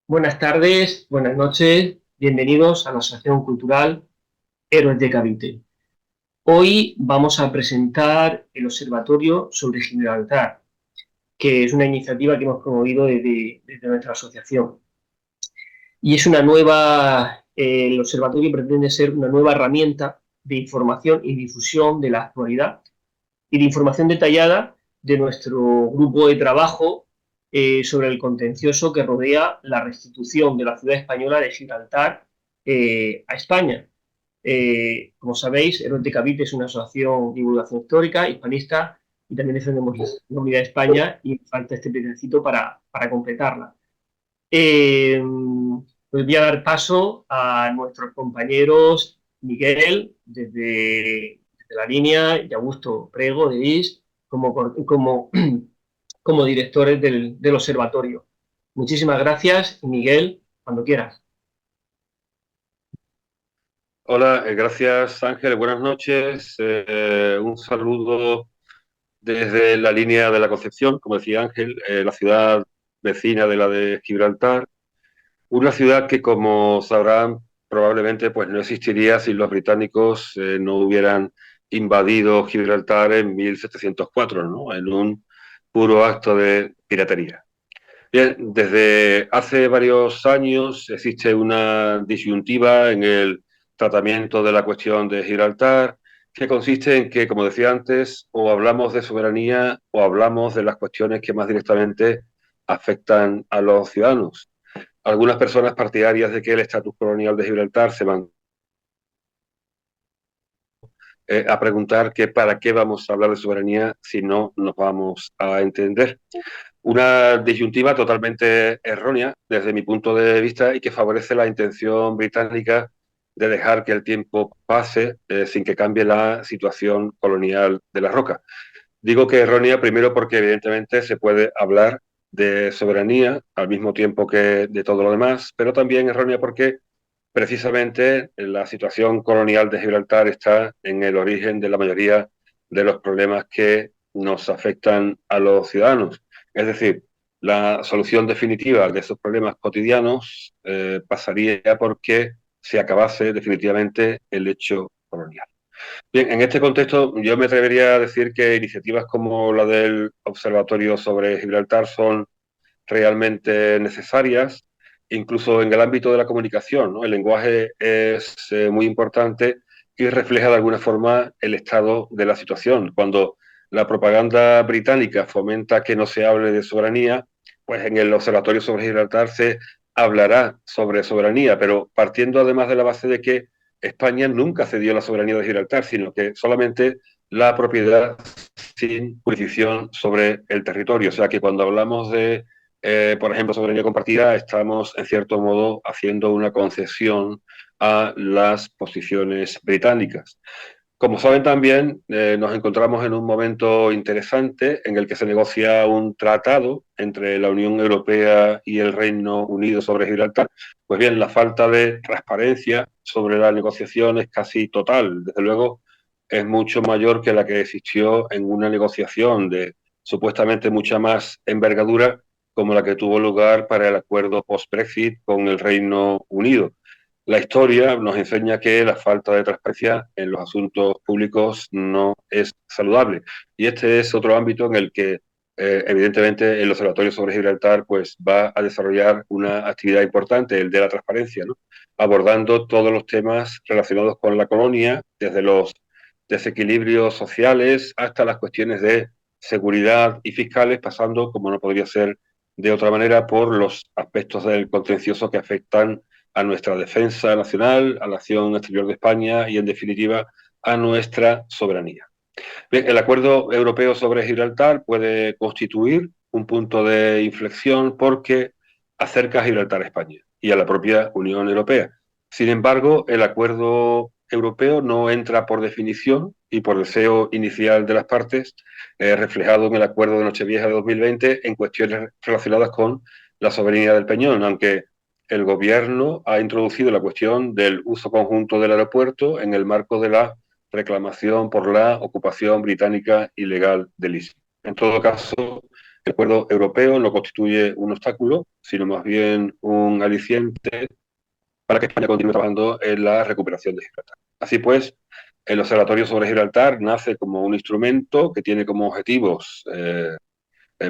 Buenas tardes, buenas noches, bienvenidos a la Asociación Cultural Héroes de Cavite. Hoy vamos a presentar el Observatorio sobre Gibraltar, que es una iniciativa que hemos promovido desde nuestra asociación. Y es una el observatorio pretende ser una nueva herramienta de información y difusión de la actualidad y de información detallada de nuestro grupo de trabajo sobre el contencioso que rodea la restitución de la ciudad española de Gibraltar a España. Como sabéis, Héroes de Cavite es una asociación de divulgación histórica, hispanista, y también defendemos la unidad de España y falta este pedacito para completarla. Pues voy a dar paso a nuestros compañeros Miguel, desde la línea, y Augusto Prego, de IS, como directores del observatorio. Muchísimas gracias, Miguel, cuando quieras. Hola, gracias Ángel, buenas noches. Un saludo desde la línea de la Concepción, como decía Ángel, la ciudad vecina de la de Gibraltar, una ciudad que, como sabrán, probablemente pues no existiría si los británicos no hubieran invadido Gibraltar en 1704, ¿no? En un puro acto de piratería. Bien, desde hace varios años existe una disyuntiva en el tratamiento de la cuestión de Gibraltar, que consiste en que, como decía antes, o hablamos de soberanía o hablamos de las cuestiones que más directamente afectan a los ciudadanos. Algunas personas partidarias de que el estatus colonial de Gibraltar se van a preguntar que para qué vamos a hablar de soberanía si no nos vamos a entender. Una disyuntiva totalmente errónea desde mi punto de vista y que favorece la intención británica de dejar que el tiempo pase sin que cambie la situación colonial de la roca. Digo que errónea primero porque evidentemente se puede hablar de soberanía al mismo tiempo que de todo lo demás, pero también errónea porque precisamente la situación colonial de Gibraltar está en el origen de la mayoría de los problemas que nos afectan a los ciudadanos. Es decir, la solución definitiva de esos problemas cotidianos pasaría porque se acabase definitivamente el hecho colonial. Bien, en este contexto yo me atrevería a decir que iniciativas como la del Observatorio sobre Gibraltar son realmente necesarias, incluso en el ámbito de la comunicación, ¿no? El lenguaje es muy importante y refleja de alguna forma el estado de la situación. Cuando la propaganda británica fomenta que no se hable de soberanía, pues en el Observatorio sobre Gibraltar se hablará sobre soberanía, pero partiendo además de la base de que España nunca cedió la soberanía de Gibraltar, sino que solamente la propiedad sin jurisdicción sobre el territorio. O sea que cuando hablamos de por ejemplo, soberanía compartida, estamos en cierto modo haciendo una concesión a las posiciones británicas. Como saben también, nos encontramos en un momento interesante en el que se negocia un tratado entre la Unión Europea y el Reino Unido sobre Gibraltar. Pues bien, la falta de transparencia sobre la negociación es casi total. Desde luego, es mucho mayor que la que existió en una negociación de supuestamente mucha más envergadura como la que tuvo lugar para el acuerdo post-Brexit con el Reino Unido. La historia nos enseña que la falta de transparencia en los asuntos públicos no es saludable. Y este es otro ámbito en el que, evidentemente, el Observatorio sobre Gibraltar pues, va a desarrollar una actividad importante, el de la transparencia, ¿no? Abordando todos los temas relacionados con la colonia, desde los desequilibrios sociales hasta las cuestiones de seguridad y fiscales, pasando, como no podría ser de otra manera, por los aspectos del contencioso que afectan a nuestra defensa nacional, a la acción exterior de España y, en definitiva, a nuestra soberanía. Bien, el Acuerdo Europeo sobre Gibraltar puede constituir un punto de inflexión porque acerca a Gibraltar a España y a la propia Unión Europea. Sin embargo, el Acuerdo Europeo no entra por definición y por deseo inicial de las partes, reflejado en el Acuerdo de Nochevieja de 2020, en cuestiones relacionadas con la soberanía del Peñón, aunque el gobierno ha introducido la cuestión del uso conjunto del aeropuerto en el marco de la reclamación por la ocupación británica ilegal del istmo. En todo caso, El acuerdo europeo no constituye un obstáculo, sino más bien un aliciente para que España continúe trabajando en la recuperación de Gibraltar. Así pues, el Observatorio sobre Gibraltar nace como un instrumento que tiene como objetivos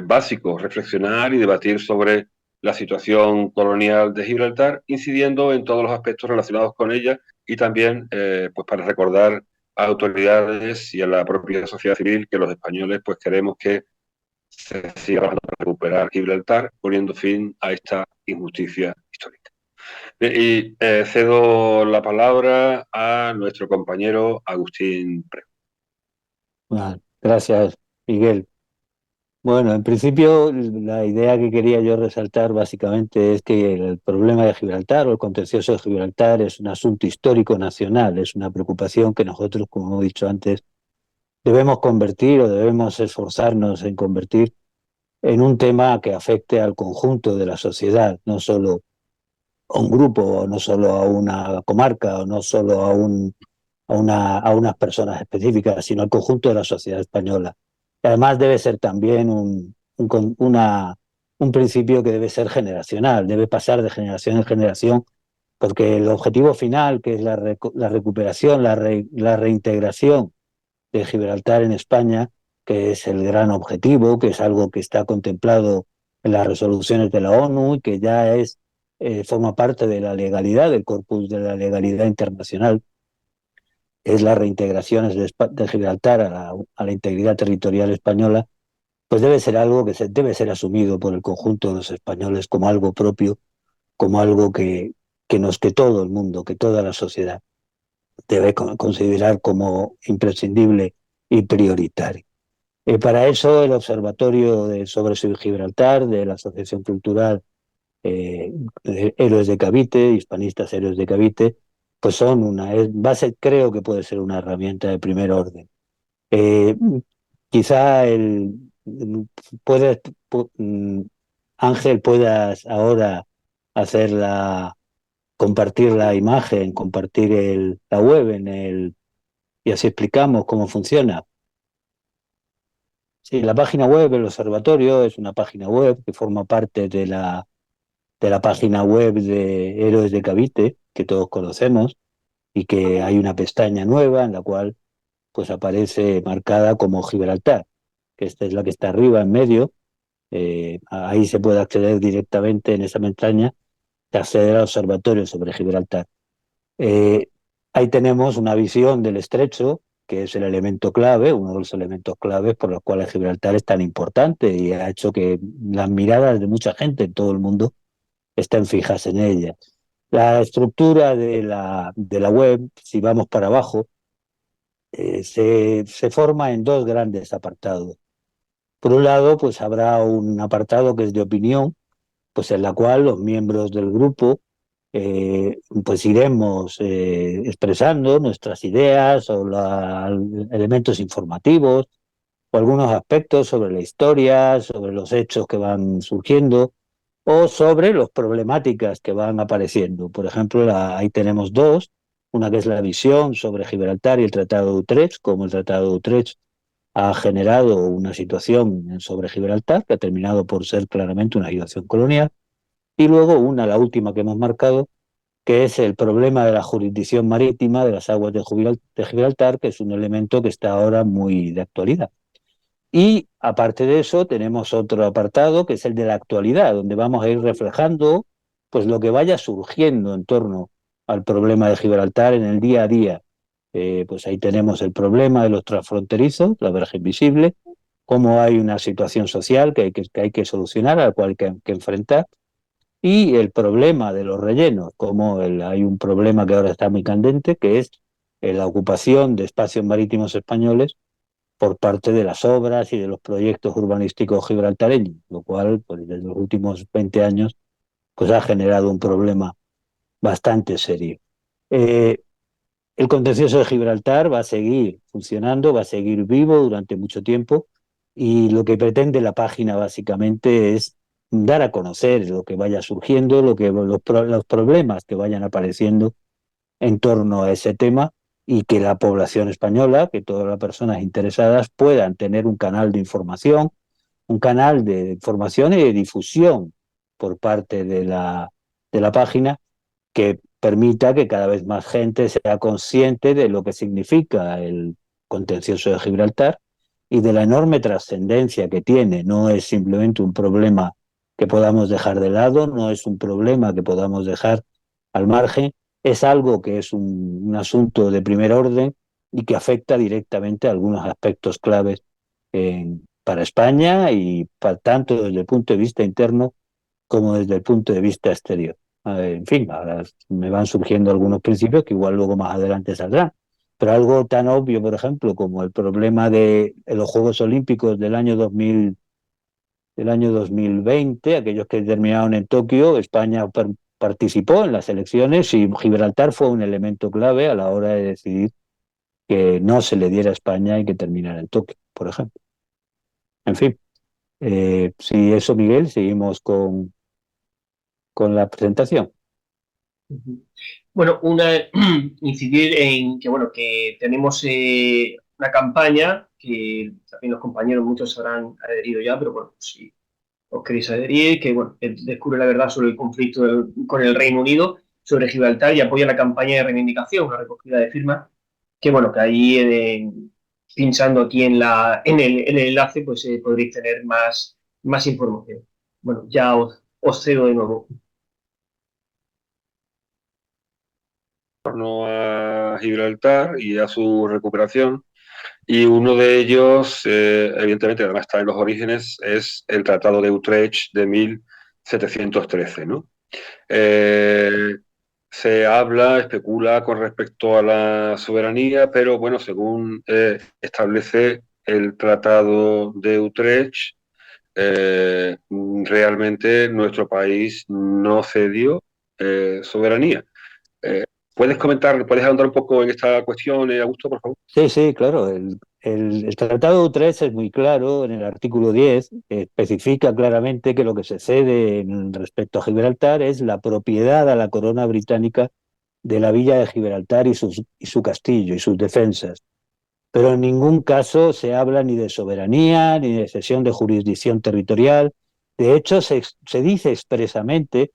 básicos reflexionar y debatir sobre la situación colonial de Gibraltar, incidiendo en todos los aspectos relacionados con ella y también pues para recordar a autoridades y a la propia sociedad civil que los españoles pues queremos que se siga trabajando para recuperar Gibraltar, poniendo fin a esta injusticia histórica. Y cedo la palabra a nuestro compañero Agustín Prego. Vale, gracias, Miguel. Bueno, en principio la idea que quería yo resaltar básicamente es que el problema de Gibraltar o el contencioso de Gibraltar es un asunto histórico nacional, es una preocupación que nosotros, como he dicho antes, debemos convertir o debemos esforzarnos en convertir en un tema que afecte al conjunto de la sociedad, no solo a un grupo, o no solo a una comarca, o no solo a unas personas específicas, sino al conjunto de la sociedad española. Y además debe ser también un principio que debe ser generacional, debe pasar de generación en generación, porque el objetivo final, que es la recuperación, la reintegración de Gibraltar en España, que es el gran objetivo, que es algo que está contemplado en las resoluciones de la ONU y que ya forma parte de la legalidad, del corpus de la legalidad internacional, es la reintegración de Gibraltar a la integridad territorial española, pues debe ser algo debe ser asumido por el conjunto de los españoles como algo propio, como algo que todo el mundo, que toda la sociedad debe considerar como imprescindible y prioritario. Para eso, el Observatorio sobre Gibraltar de la Asociación Cultural eh, Héroes de Cavite, Hispanistas Héroes de Cavite, pues creo que puede ser una herramienta de primer orden. Eh, quizá puedes, Ángel, puedas ahora compartir la imagen, compartir la web y así explicamos cómo funciona. Sí, la página web del observatorio es una página web que forma parte de la página web de Héroes de Cavite, que todos conocemos, y que hay una pestaña nueva en la cual pues aparece marcada como Gibraltar, que esta es la que está arriba en medio. Ahí se puede acceder directamente en esa pestaña, de acceder al observatorio sobre Gibraltar. Eh, Ahí tenemos una visión del estrecho, que es el elemento clave, uno de los elementos claves por los cuales Gibraltar es tan importante y ha hecho que las miradas de mucha gente en todo el mundo estén fijas en ella. La estructura de la web, si vamos para abajo, se forma en dos grandes apartados. Por un lado, pues habrá un apartado que es de opinión, pues en la cual los miembros del grupo pues iremos expresando nuestras ideas o elementos informativos o algunos aspectos sobre la historia, sobre los hechos que van surgiendo o sobre las problemáticas que van apareciendo. Por ejemplo, ahí tenemos dos, una que es la visión sobre Gibraltar y el Tratado de Utrecht, cómo el Tratado de Utrecht ha generado una situación sobre Gibraltar que ha terminado por ser claramente una situación colonial, y luego la última que hemos marcado, que es el problema de la jurisdicción marítima de las aguas de Gibraltar, que es un elemento que está ahora muy de actualidad. Y aparte de eso, tenemos otro apartado que es el de la actualidad, donde vamos a ir reflejando pues lo que vaya surgiendo en torno al problema de Gibraltar en el día a día. Pues ahí tenemos el problema de los transfronterizos, la verja invisible, cómo hay una situación social que hay que solucionar, a la cual hay que enfrentar, y el problema de los rellenos, hay un problema que ahora está muy candente, que es la ocupación de espacios marítimos españoles por parte de las obras y de los proyectos urbanísticos gibraltareños, lo cual, pues, desde los últimos 20 años, pues ha generado un problema bastante serio. Eh, el contencioso de Gibraltar va a seguir funcionando, va a seguir vivo durante mucho tiempo, y lo que pretende la página básicamente es dar a conocer lo que vaya surgiendo, los problemas que vayan apareciendo en torno a ese tema, y que la población española, que todas las personas interesadas puedan tener un canal de información, un canal de información y de difusión por parte de la página que permita que cada vez más gente sea consciente de lo que significa el contencioso de Gibraltar y de la enorme trascendencia que tiene. No es simplemente un problema que podamos dejar de lado, no es un problema que podamos dejar al margen, es algo que es un asunto de primer orden y que afecta directamente a algunos aspectos claves para España y para, tanto desde el punto de vista interno como desde el punto de vista exterior. En fin, ahora me van surgiendo algunos principios que igual luego más adelante saldrán. Pero algo tan obvio, por ejemplo, como el problema de los Juegos Olímpicos del año 2020, aquellos que terminaron en Tokio, España participó en las elecciones y Gibraltar fue un elemento clave a la hora de decidir que no se le diera a España y que terminara en Tokio, por ejemplo. En fin, si eso, Miguel, seguimos con la presentación. Bueno, incidir en que, bueno, que tenemos una campaña que también los compañeros muchos habrán adherido ya, pero bueno, si os queréis adherir, que bueno, descubre la verdad sobre el conflicto con el Reino Unido, sobre Gibraltar y apoya la campaña de reivindicación, una recogida de firmas, que bueno, que ahí pinchando aquí en el enlace, pues podréis tener más información. Bueno, ya os cedo de nuevo. Torno a Gibraltar y a su recuperación. Y uno de ellos, evidentemente, además está en los orígenes, es el Tratado de Utrecht de 1713, ¿no? Se habla, especula con respecto a la soberanía, pero bueno, según establece el Tratado de Utrecht, realmente nuestro país no cedió soberanía. ¿Puedes comentar, puedes ahondar un poco en esta cuestión, Augusto, por favor? Sí, sí, claro. El Tratado de Utrecht es muy claro en el artículo 10, especifica claramente que lo que se cede respecto a Gibraltar es la propiedad a la corona británica de la villa de Gibraltar y su castillo y sus defensas. Pero en ningún caso se habla ni de soberanía ni de cesión de jurisdicción territorial. De hecho, se dice expresamente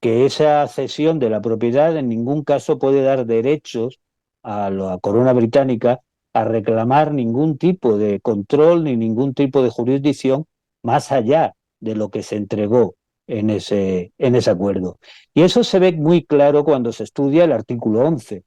que esa cesión de la propiedad en ningún caso puede dar derechos a la corona británica a reclamar ningún tipo de control ni ningún tipo de jurisdicción más allá de lo que se entregó en ese acuerdo. Y eso se ve muy claro cuando se estudia el artículo 11,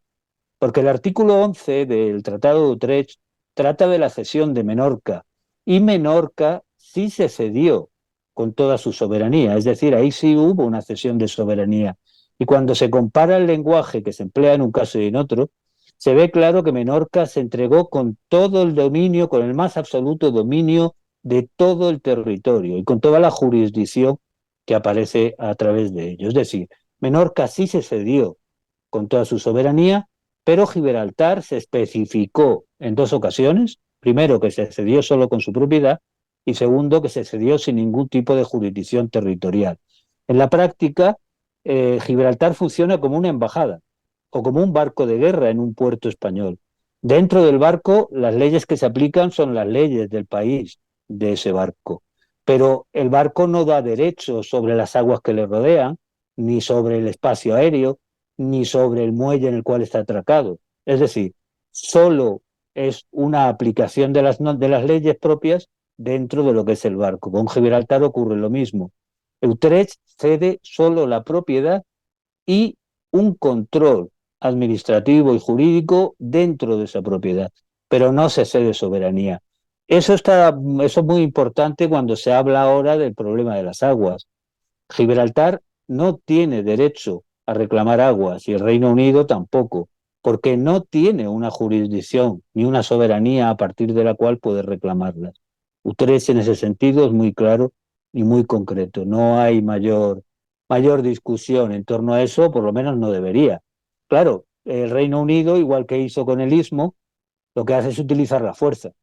porque el artículo 11 del Tratado de Utrecht trata de la cesión de Menorca, y Menorca sí se cedió con toda su soberanía, es decir, ahí sí hubo una cesión de soberanía. Y cuando se compara el lenguaje que se emplea en un caso y en otro, se ve claro que Menorca se entregó con todo el dominio, con el más absoluto dominio de todo el territorio y con toda la jurisdicción que aparece a través de ello. Es decir, Menorca sí se cedió con toda su soberanía, pero Gibraltar se especificó en dos ocasiones, primero que se cedió solo con su propiedad y segundo que se cedió sin ningún tipo de jurisdicción territorial. En la práctica, Gibraltar funciona como una embajada o como un barco de guerra en un puerto español. Dentro del barco, las leyes que se aplican son las leyes del país de ese barco, pero el barco no da derechos sobre las aguas que le rodean, ni sobre el espacio aéreo, ni sobre el muelle en el cual está atracado. Es decir, solo es una aplicación de las leyes propias dentro de lo que es el barco. Con Gibraltar ocurre lo mismo. Utrecht cede solo la propiedad y un control administrativo y jurídico dentro de esa propiedad, pero no se cede soberanía. Eso es muy importante cuando se habla ahora del problema de las aguas. Gibraltar no tiene derecho a reclamar aguas y el Reino Unido tampoco, porque no tiene una jurisdicción ni una soberanía a partir de la cual puede reclamarlas. Utrecht en ese sentido es muy claro y muy concreto. No hay mayor discusión en torno a eso, por lo menos no debería. Claro, el Reino Unido, igual que hizo con el Istmo, lo que hace es utilizar la fuerza.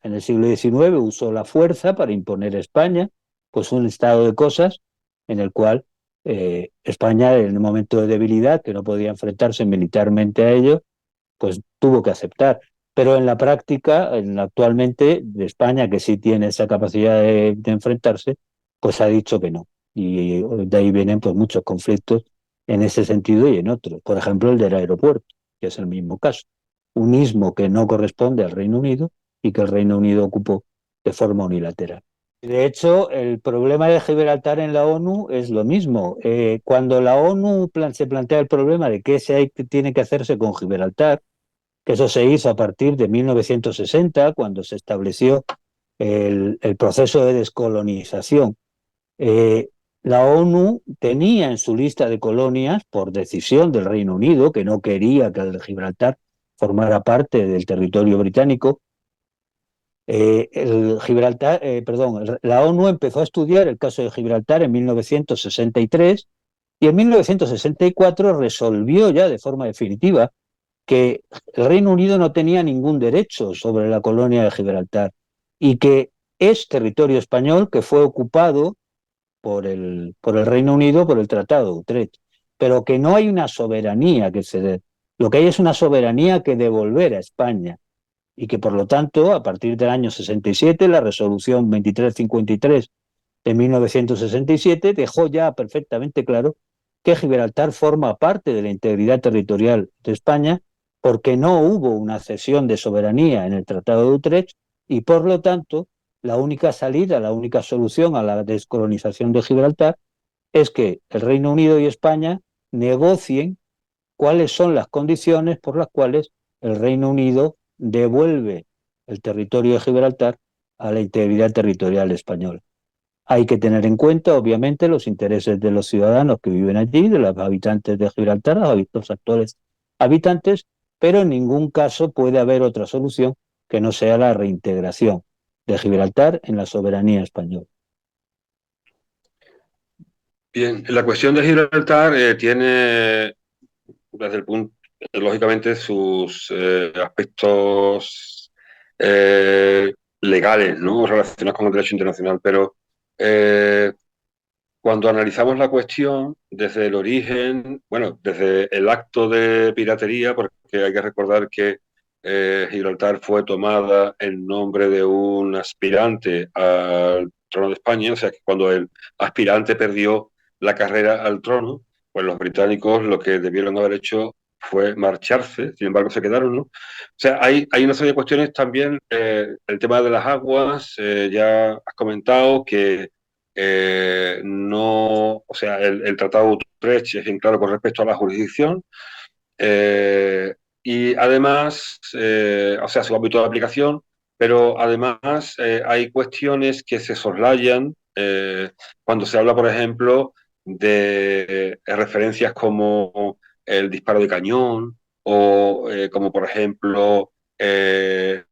En el siglo XIX usó la fuerza para imponer a España, pues un estado de cosas en el cual España, en el momento de debilidad, que no podía enfrentarse militarmente a ello, pues tuvo que aceptar. Pero en la práctica, actualmente, de España, que sí tiene esa capacidad de enfrentarse, pues ha dicho que no. Y de ahí vienen pues muchos conflictos en ese sentido y en otros. Por ejemplo, el del aeropuerto, que es el mismo caso. Un istmo que no corresponde al Reino Unido y que el Reino Unido ocupó de forma unilateral. De hecho, el problema de Gibraltar en la ONU es lo mismo. Cuando la ONU se plantea el problema de qué tiene que hacerse con Gibraltar, que eso se hizo a partir de 1960, cuando se estableció el proceso de descolonización. Eh, la ONU tenía en su lista de colonias, por decisión del Reino Unido, que no quería que el Gibraltar formara parte del territorio británico, la ONU empezó a estudiar el caso de Gibraltar en 1963 y en 1964 resolvió ya de forma definitiva que el Reino Unido no tenía ningún derecho sobre la colonia de Gibraltar y que es territorio español que fue ocupado por el Reino Unido por el Tratado de Utrecht, pero que no hay una soberanía que ceder. Lo que hay es una soberanía que devolver a España y que, por lo tanto, a partir del año 67, la resolución 2353 de 1967 dejó ya perfectamente claro que Gibraltar forma parte de la integridad territorial de España porque no hubo una cesión de soberanía en el Tratado de Utrecht y, por lo tanto, la única salida, la única solución a la descolonización de Gibraltar es que el Reino Unido y España negocien cuáles son las condiciones por las cuales el Reino Unido devuelve el territorio de Gibraltar a la integridad territorial española. Hay que tener en cuenta, obviamente, los intereses de los ciudadanos que viven allí, de los habitantes de Gibraltar, los actuales habitantes, pero en ningún caso puede haber otra solución que no sea la reintegración de Gibraltar en la soberanía española. Bien, la cuestión de Gibraltar tiene, desde el punto, lógicamente, sus aspectos legales, ¿no? Relacionados con el derecho internacional, pero eh, cuando analizamos la cuestión desde el origen, bueno, desde el acto de piratería, porque hay que recordar que Gibraltar fue tomada en nombre de un aspirante al trono de España, o sea que cuando el aspirante perdió la carrera al trono, pues los británicos lo que debieron haber hecho fue marcharse, sin embargo se quedaron, ¿no? O sea, hay una serie de cuestiones también, el tema de las aguas, ya has comentado que no, o sea, el Tratado de Utrecht es bien claro con respecto a la jurisdicción y además, o sea, su ámbito de aplicación, pero además hay cuestiones que se soslayan cuando se habla, por ejemplo, de referencias como el disparo de cañón o como, por ejemplo, el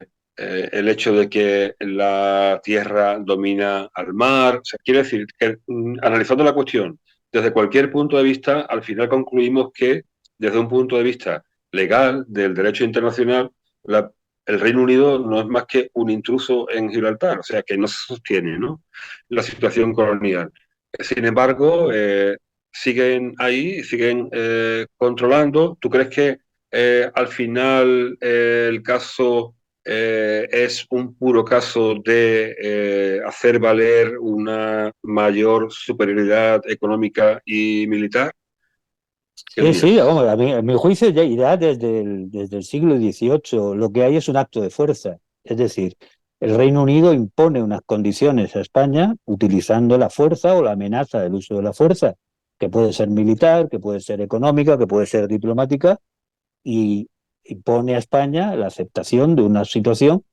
hecho de que la tierra domina al mar. O sea, quiere decir que analizando la cuestión desde cualquier punto de vista, al final concluimos que desde un punto de vista legal del derecho internacional, el Reino Unido no es más que un intruso en Gibraltar, o sea, que no se sostiene, ¿no? La situación colonial. Sin embargo, siguen ahí, siguen controlando. ¿Tú crees que al final el caso es un puro caso de hacer valer una mayor superioridad económica y militar? ¿Qué Sí, sí, dirías? vamos, a mi juicio ya irá desde el siglo XVIII. Lo que hay es un acto de fuerza. Es decir, el Reino Unido impone unas condiciones a España utilizando la fuerza o la amenaza del uso de la fuerza, que puede ser militar, que puede ser económica, que puede ser diplomática, y impone a España la aceptación de una situación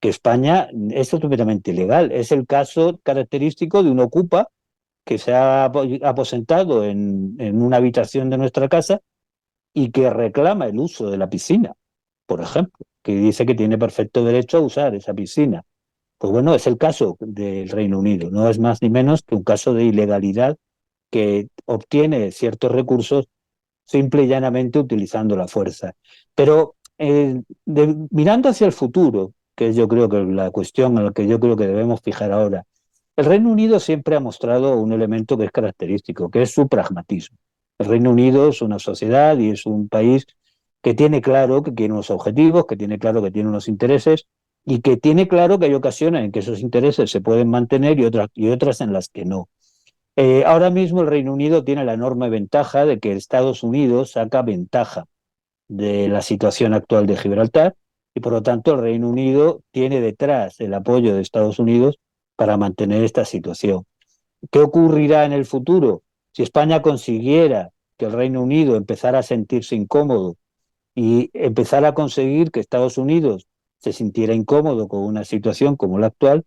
que España es completamente ilegal. Es el caso característico de un ocupa que se ha aposentado en una habitación de nuestra casa y que reclama el uso de la piscina, por ejemplo, que dice que tiene perfecto derecho a usar esa piscina. Pues bueno, es el caso del Reino Unido, no es más ni menos que un caso de ilegalidad que obtiene ciertos recursos simple y llanamente utilizando la fuerza. Pero mirando hacia el futuro, que es yo creo que la cuestión a la que yo creo que debemos fijar ahora, el Reino Unido siempre ha mostrado un elemento que es característico, que es su pragmatismo. El Reino Unido es una sociedad y es un país que tiene claro que tiene unos objetivos, que tiene claro que tiene unos intereses y que tiene claro que hay ocasiones en que esos intereses se pueden mantener y otras en las que no. Ahora mismo el Reino Unido tiene la enorme ventaja de que Estados Unidos saca ventaja de la situación actual de Gibraltar y por lo tanto el Reino Unido tiene detrás el apoyo de Estados Unidos para mantener esta situación. ¿Qué ocurrirá en el futuro? Si España consiguiera que el Reino Unido empezara a sentirse incómodo y empezara a conseguir que Estados Unidos se sintiera incómodo con una situación como la actual,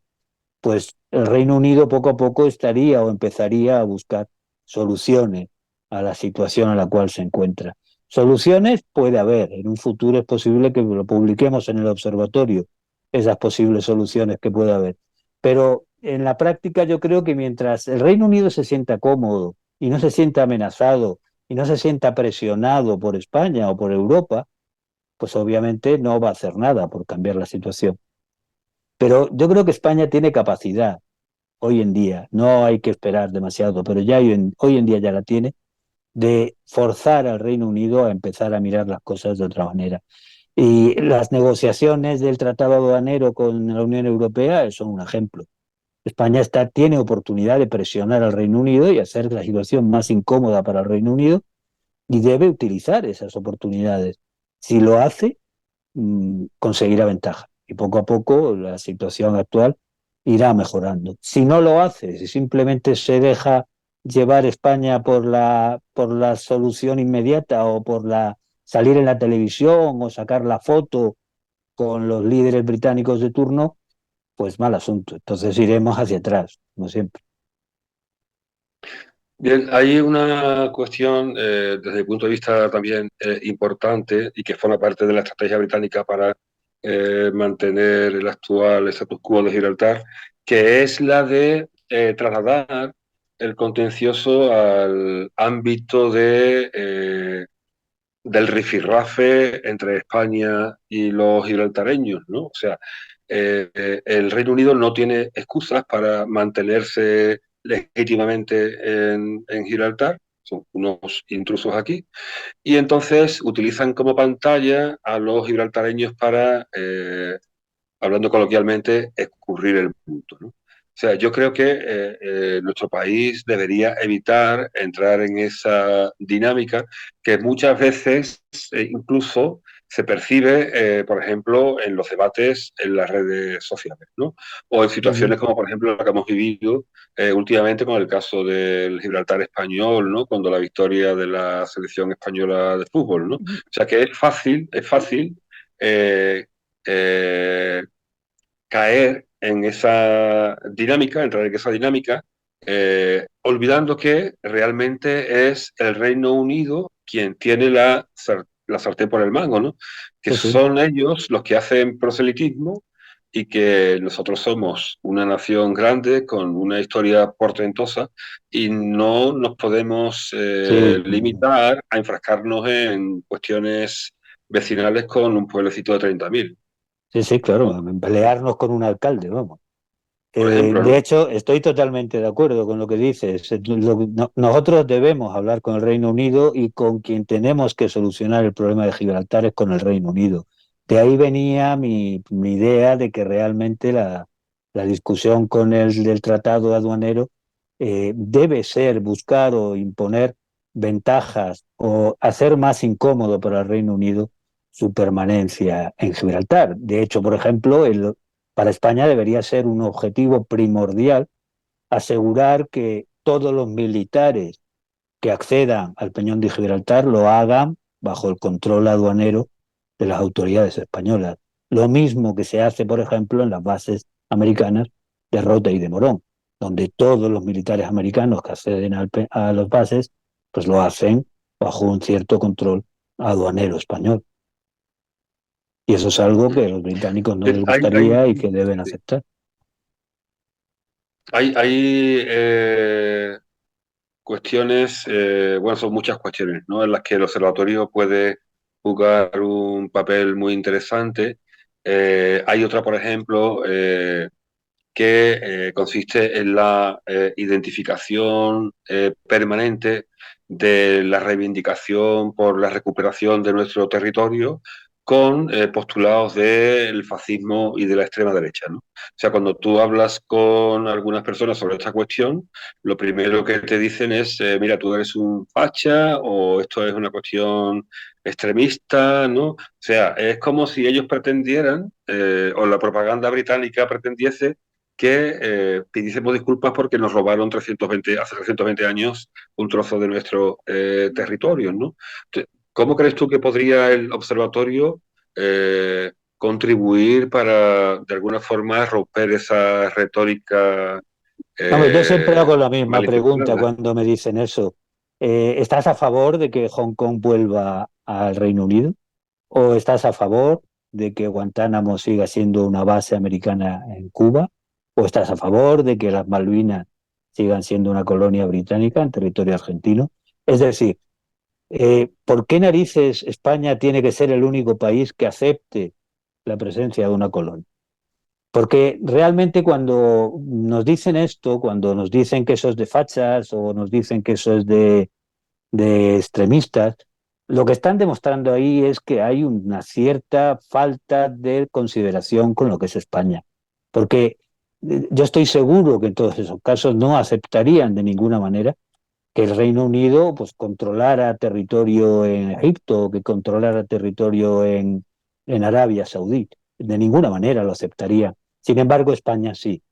pues el Reino Unido poco a poco estaría o empezaría a buscar soluciones a la situación en la cual se encuentra. Soluciones puede haber, en un futuro es posible que lo publiquemos en el observatorio, esas posibles soluciones que puede haber. Pero en la práctica yo creo que mientras el Reino Unido se sienta cómodo y no se sienta amenazado y no se sienta presionado por España o por Europa, pues obviamente no va a hacer nada por cambiar la situación. Pero yo creo que España tiene capacidad hoy en día, no hay que esperar demasiado, pero ya hoy en día ya la tiene, de forzar al Reino Unido a empezar a mirar las cosas de otra manera. Y las negociaciones del tratado aduanero con la Unión Europea son un ejemplo. España tiene oportunidad de presionar al Reino Unido y hacer la situación más incómoda para el Reino Unido y debe utilizar esas oportunidades. Si lo hace, conseguirá ventaja. Y poco a poco la situación actual irá mejorando. Si no lo hace, si simplemente se deja llevar España por la solución inmediata o por la salir en la televisión o sacar la foto con los líderes británicos de turno, pues mal asunto. Entonces iremos hacia atrás, como siempre. Bien, hay una cuestión desde el punto de vista también importante y que forma parte de la estrategia británica para mantener el actual status quo de Gibraltar, que es la de trasladar el contencioso al ámbito del rifirrafe entre España y los gibraltareños, ¿no? O sea, el Reino Unido no tiene excusas para mantenerse legítimamente en Gibraltar, son unos intrusos aquí, y entonces utilizan como pantalla a los gibraltareños para, hablando coloquialmente, escurrir el bulto, ¿no? O sea, yo creo que nuestro país debería evitar entrar en esa dinámica que muchas veces incluso se percibe, por ejemplo, en los debates en las redes sociales, ¿no? O en Sí, sí. situaciones como, por ejemplo, la que hemos vivido últimamente con el caso del Gibraltar español, ¿no? Cuando la victoria de la selección española de fútbol, ¿no? O sea, que es fácil eh, eh, caer en esa dinámica, entrar en esa dinámica, olvidando que realmente es el Reino Unido quien tiene la sartén por el mango, ¿no? Que Sí, sí. son ellos los que hacen proselitismo y que nosotros somos una nación grande con una historia portentosa y no nos podemos Sí, limitar a enfrascarnos en cuestiones vecinales con un pueblecito de 30.000, sí, sí, claro, ¿no? pelearnos con un alcalde, vamos. Por ejemplo, De ¿no? hecho, estoy totalmente de acuerdo con lo que dices. Nosotros debemos hablar con el Reino Unido y con quien tenemos que solucionar el problema de Gibraltar es con el Reino Unido. De ahí venía mi idea de que realmente la discusión con el del tratado aduanero debe ser buscar o imponer ventajas o hacer más incómodo para el Reino Unido su permanencia en Gibraltar. De hecho, por ejemplo, para España debería ser un objetivo primordial asegurar que todos los militares que accedan al Peñón de Gibraltar lo hagan bajo el control aduanero de las autoridades españolas. Lo mismo que se hace, por ejemplo, en las bases americanas de Rota y de Morón, donde todos los militares americanos que acceden a las bases, pues lo hacen bajo un cierto control aduanero español. Y eso es algo que a los británicos no Bien, les gustaría y que deben sí, aceptar. hay cuestiones, bueno, son muchas cuestiones, ¿no? En las que el observatorio puede jugar un papel muy interesante. Hay otra, por ejemplo, que consiste en la identificación permanente de la reivindicación por la recuperación de nuestro territorio con postulados del fascismo y de la extrema derecha, ¿no? O sea, cuando tú hablas con algunas personas sobre esta cuestión, lo primero que te dicen es, mira, tú eres un facha o esto es una cuestión extremista, ¿no? O sea, es como si ellos pretendieran, o la propaganda británica pretendiese, que pidiésemos disculpas porque nos robaron hace 320 años un trozo de nuestro territorio, ¿no? ¿Cómo crees tú que podría el observatorio contribuir para, de alguna forma, romper esa retórica Hombre, yo siempre hago la misma pregunta malintencionada? cuando me dicen eso. ¿Estás a favor de que Hong Kong vuelva al Reino Unido? ¿O estás a favor de que Guantánamo siga siendo una base americana en Cuba? ¿O estás a favor de que las Malvinas sigan siendo una colonia británica en territorio argentino? Es decir, ¿por qué narices España tiene que ser el único país que acepte la presencia de una colonia? Porque realmente cuando nos dicen esto, cuando nos dicen que eso es de fachas o nos dicen que eso es de extremistas, lo que están demostrando ahí es que hay una cierta falta de consideración con lo que es España. Porque yo estoy seguro que en todos esos casos no aceptarían de ninguna manera que el Reino Unido pues controlara territorio en Egipto, que controlara territorio en Arabia Saudí. De ninguna manera lo aceptaría. Sin embargo, España sí.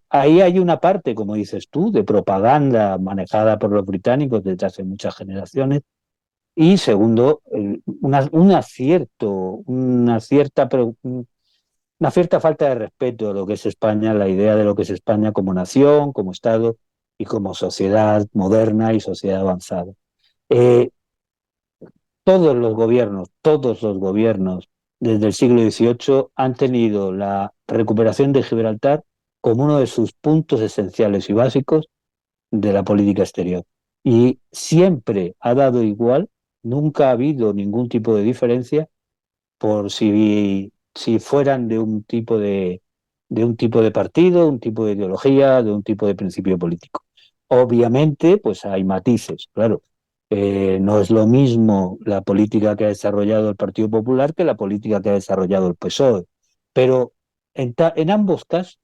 Ahí hay una parte, como dices tú, de propaganda manejada por los británicos desde hace muchas generaciones. Y segundo, una cierta falta de respeto a lo que es España, la idea de lo que es España como nación, como Estado y como sociedad moderna y sociedad avanzada. Eh, todos los gobiernos desde el siglo XVIII han tenido la recuperación de Gibraltar como uno de sus puntos esenciales y básicos de la política exterior. Y siempre ha dado igual, nunca ha habido ningún tipo de diferencia por si fueran de un tipo de partido, un tipo de ideología, de un tipo de principio político. Obviamente, pues hay matices, claro. No es lo mismo la política que ha desarrollado el Partido Popular que la política que ha desarrollado el PSOE. Pero en ambos casos,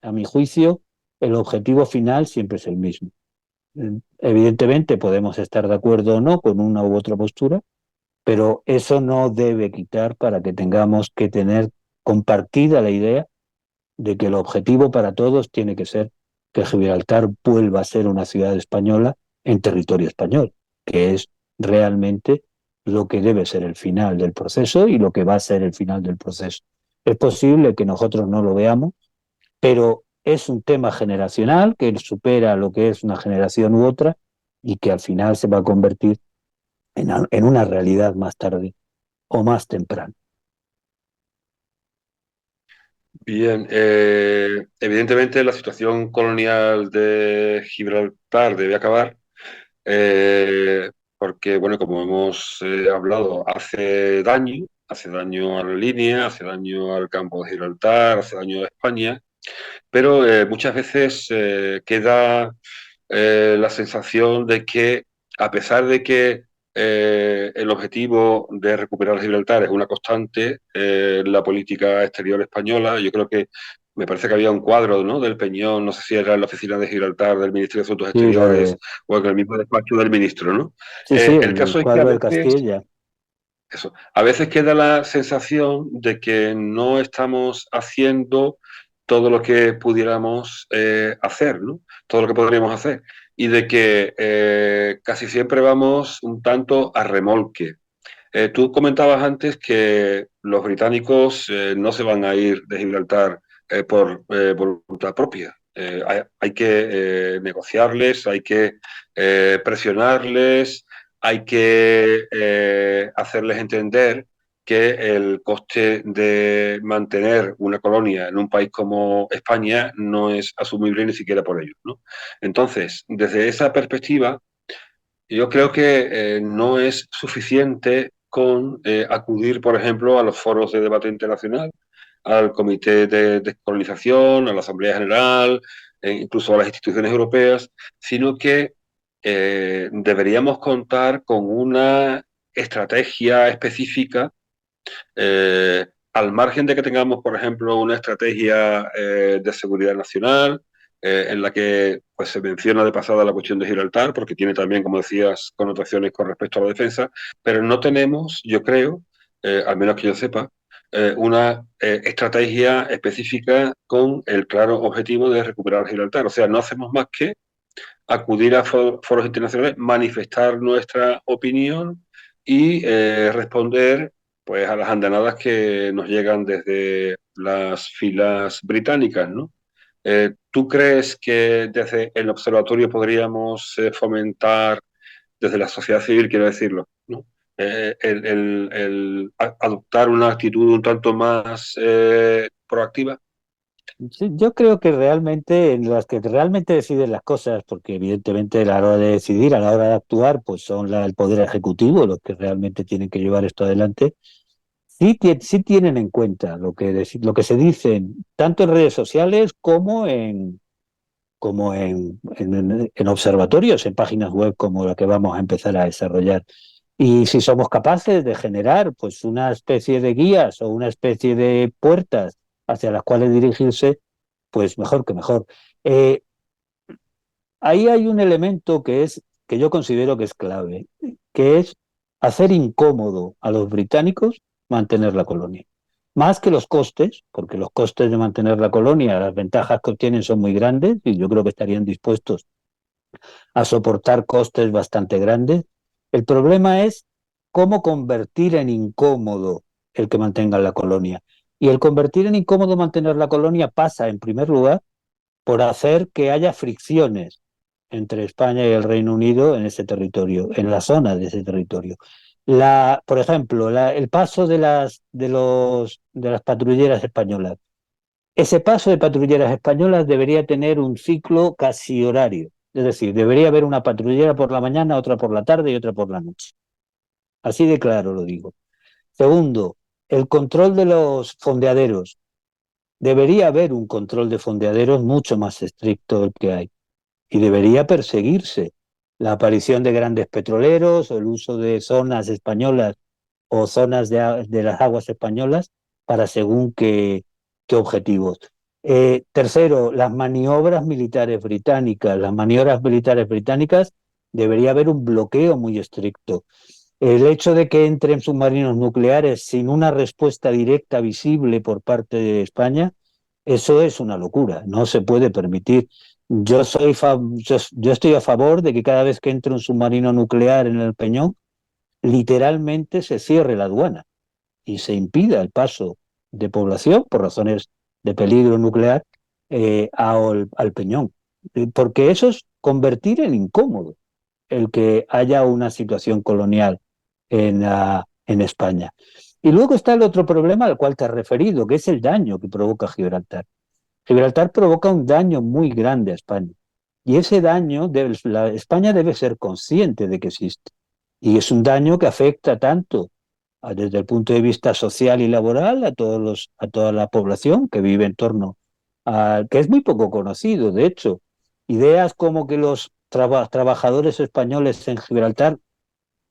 a mi juicio, el objetivo final siempre es el mismo. Evidentemente podemos estar de acuerdo o no con una u otra postura, pero eso no debe quitar para que tengamos que tener compartida la idea de que el objetivo para todos tiene que ser que Gibraltar vuelva a ser una ciudad española en territorio español, que es realmente lo que debe ser el final del proceso y lo que va a ser el final del proceso. Es posible que nosotros no lo veamos, pero es un tema generacional que supera lo que es una generación u otra y que al final se va a convertir en una realidad más tarde o más temprano. Bien, evidentemente la situación colonial de Gibraltar debe acabar, porque, bueno, como hemos hablado, hace daño a la línea, hace daño al campo de Gibraltar, hace daño a España, pero muchas veces queda la sensación de que, a pesar de que el objetivo de recuperar Gibraltar es una constante en la política exterior española, yo creo que me parece que había un cuadro, ¿no?, del Peñón, no sé si era en la oficina de Gibraltar del Ministerio de Asuntos Sí, Exteriores o en el mismo despacho del ministro, ¿no? sí, sí, El el caso es que a cuadro de veces Castilla. a veces queda la sensación de que no estamos haciendo todo lo que pudiéramos hacer, ¿no? Todo lo que podríamos hacer. Y de que casi siempre vamos un tanto a remolque. Tú comentabas antes que los británicos no se van a ir de Gibraltar por voluntad propia. Hay que negociarles, hay que presionarles, hay que hacerles entender que el coste de mantener una colonia en un país como España no es asumible ni siquiera por ellos, ¿no? Entonces, desde esa perspectiva, yo creo que no es suficiente con acudir, por ejemplo, a los foros de debate internacional, al Comité de Descolonización, a la Asamblea General, incluso a las instituciones europeas, sino que deberíamos contar con una estrategia específica, al margen de que tengamos, por ejemplo, una estrategia de seguridad nacional, en la que pues, se menciona de pasada la cuestión de Gibraltar, porque tiene también, como decías, connotaciones con respecto a la defensa, pero no tenemos, yo creo, al menos que yo sepa, una estrategia específica con el claro objetivo de recuperar Gibraltar. O sea, no hacemos más que acudir a foros internacionales, manifestar nuestra opinión y responder pues, a las andanadas que nos llegan desde las filas británicas, ¿no? ¿Tú crees que desde el observatorio podríamos fomentar, desde la sociedad civil, quiero decirlo, ¿no? Adoptar una actitud un tanto más proactiva? Sí, yo creo que realmente en las que realmente deciden las cosas, porque evidentemente a la hora de decidir, a la hora de actuar, pues son el poder ejecutivo los que realmente tienen que llevar esto adelante. Sí, sí tienen en cuenta lo que se dicen tanto en redes sociales como en observatorios, en páginas web como la que vamos a empezar a desarrollar. Y si somos capaces de generar pues una especie de guías o una especie de puertas hacia las cuales dirigirse, pues mejor que mejor. Eh, Ahí hay un elemento que yo considero que es clave, que es hacer incómodo a los británicos mantener la colonia. Más que los costes, porque los costes de mantener la colonia, las ventajas que obtienen son muy grandes y yo creo que estarían dispuestos a soportar costes bastante grandes. El problema es cómo convertir en incómodo el que mantenga la colonia. Y el convertir en incómodo mantener la colonia pasa, en primer lugar, por hacer que haya fricciones entre España y el Reino Unido en ese territorio, en la zona de ese territorio. Por ejemplo, el paso de las patrulleras españolas. Ese paso de patrulleras españolas debería tener un ciclo casi horario. Es decir, debería haber una patrullera por la mañana, otra por la tarde y otra por la noche. Así de claro lo digo. Segundo, el control de los fondeaderos. Debería haber un control de fondeaderos mucho más estricto del que hay. Y debería perseguirse la aparición de grandes petroleros o el uso de zonas españolas o zonas de las aguas españolas para según qué objetivos. Tercero, las maniobras militares británicas. Las maniobras militares británicas debería haber un bloqueo muy estricto. El hecho de que entren submarinos nucleares sin una respuesta directa visible por parte de España, eso es una locura, no se puede permitir. Yo estoy a favor de que cada vez que entre un submarino nuclear en el Peñón, literalmente se cierre la aduana y se impida el paso de población por razones de peligro nuclear al Peñón. Porque eso es convertir en incómodo el que haya una situación colonial en España. Y luego está el otro problema al cual te has referido, que es el daño que provoca Gibraltar. Gibraltar provoca un daño muy grande a España. Y ese daño, España debe ser consciente de que existe. Y es un daño que afecta tanto desde el punto de vista social y laboral a toda la población que vive en torno que es muy poco conocido, de hecho. Ideas como que los trabajadores españoles en Gibraltar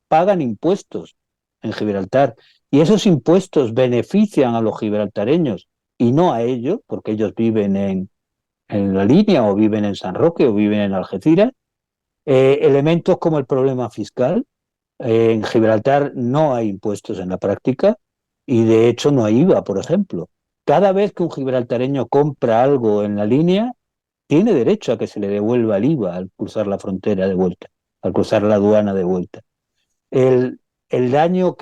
pagan impuestos en Gibraltar y esos impuestos benefician a los gibraltareños y no a ellos, porque ellos viven en la línea o viven en San Roque o viven en Algeciras. Elementos como el problema fiscal. En Gibraltar no hay impuestos en la práctica y de hecho no hay IVA, por ejemplo. Cada vez que un gibraltareño compra algo en la línea, tiene derecho a que se le devuelva el IVA al cruzar la frontera de vuelta, al cruzar la aduana de vuelta. El, el daño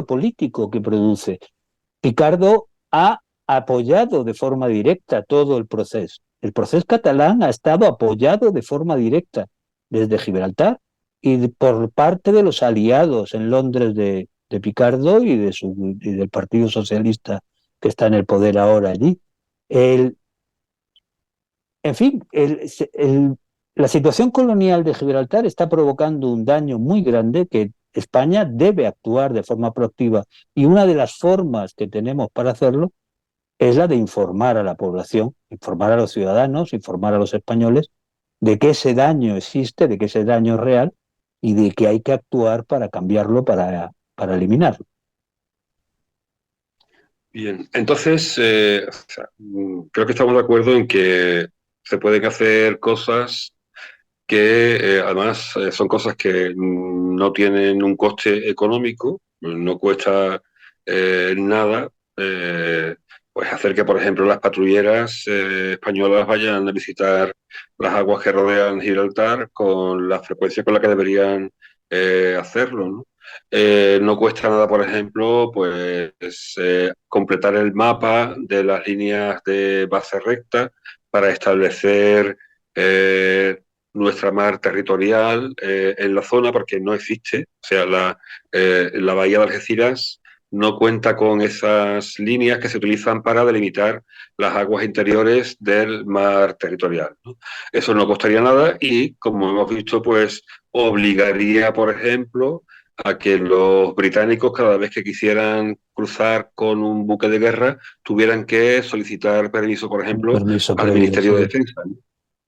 político que produce. Picardo ha apoyado de forma directa todo el proceso. El proceso catalán ha estado apoyado de forma directa desde Gibraltar y por parte de los aliados en Londres de Picardo y del Partido Socialista que está en el poder ahora allí. El, en fin, la situación colonial de Gibraltar está provocando un daño muy grande que España debe actuar de forma proactiva y una de las formas que tenemos para hacerlo es la de informar a la población, informar a los ciudadanos, informar a los españoles de que ese daño existe, de que ese daño es real y de que hay que actuar para cambiarlo, para eliminarlo. Bien, entonces creo que estamos de acuerdo en que se pueden hacer cosas que además son cosas que no tienen un coste económico, no cuesta nada, pues hacer que, por ejemplo, las patrulleras españolas vayan a visitar las aguas que rodean Gibraltar con la frecuencia con la que deberían hacerlo, ¿no? No cuesta nada, por ejemplo, pues completar el mapa de las líneas de base recta para establecer nuestra mar territorial en la zona, porque no existe. O sea, la bahía de Algeciras no cuenta con esas líneas que se utilizan para delimitar las aguas interiores del mar territorial, ¿no? Eso no costaría nada y, como hemos visto, pues obligaría, por ejemplo, a que los británicos, cada vez que quisieran cruzar con un buque de guerra, tuvieran que solicitar permiso, por Un ejemplo, permiso al previo, Ministerio de sí. Defensa, ¿no?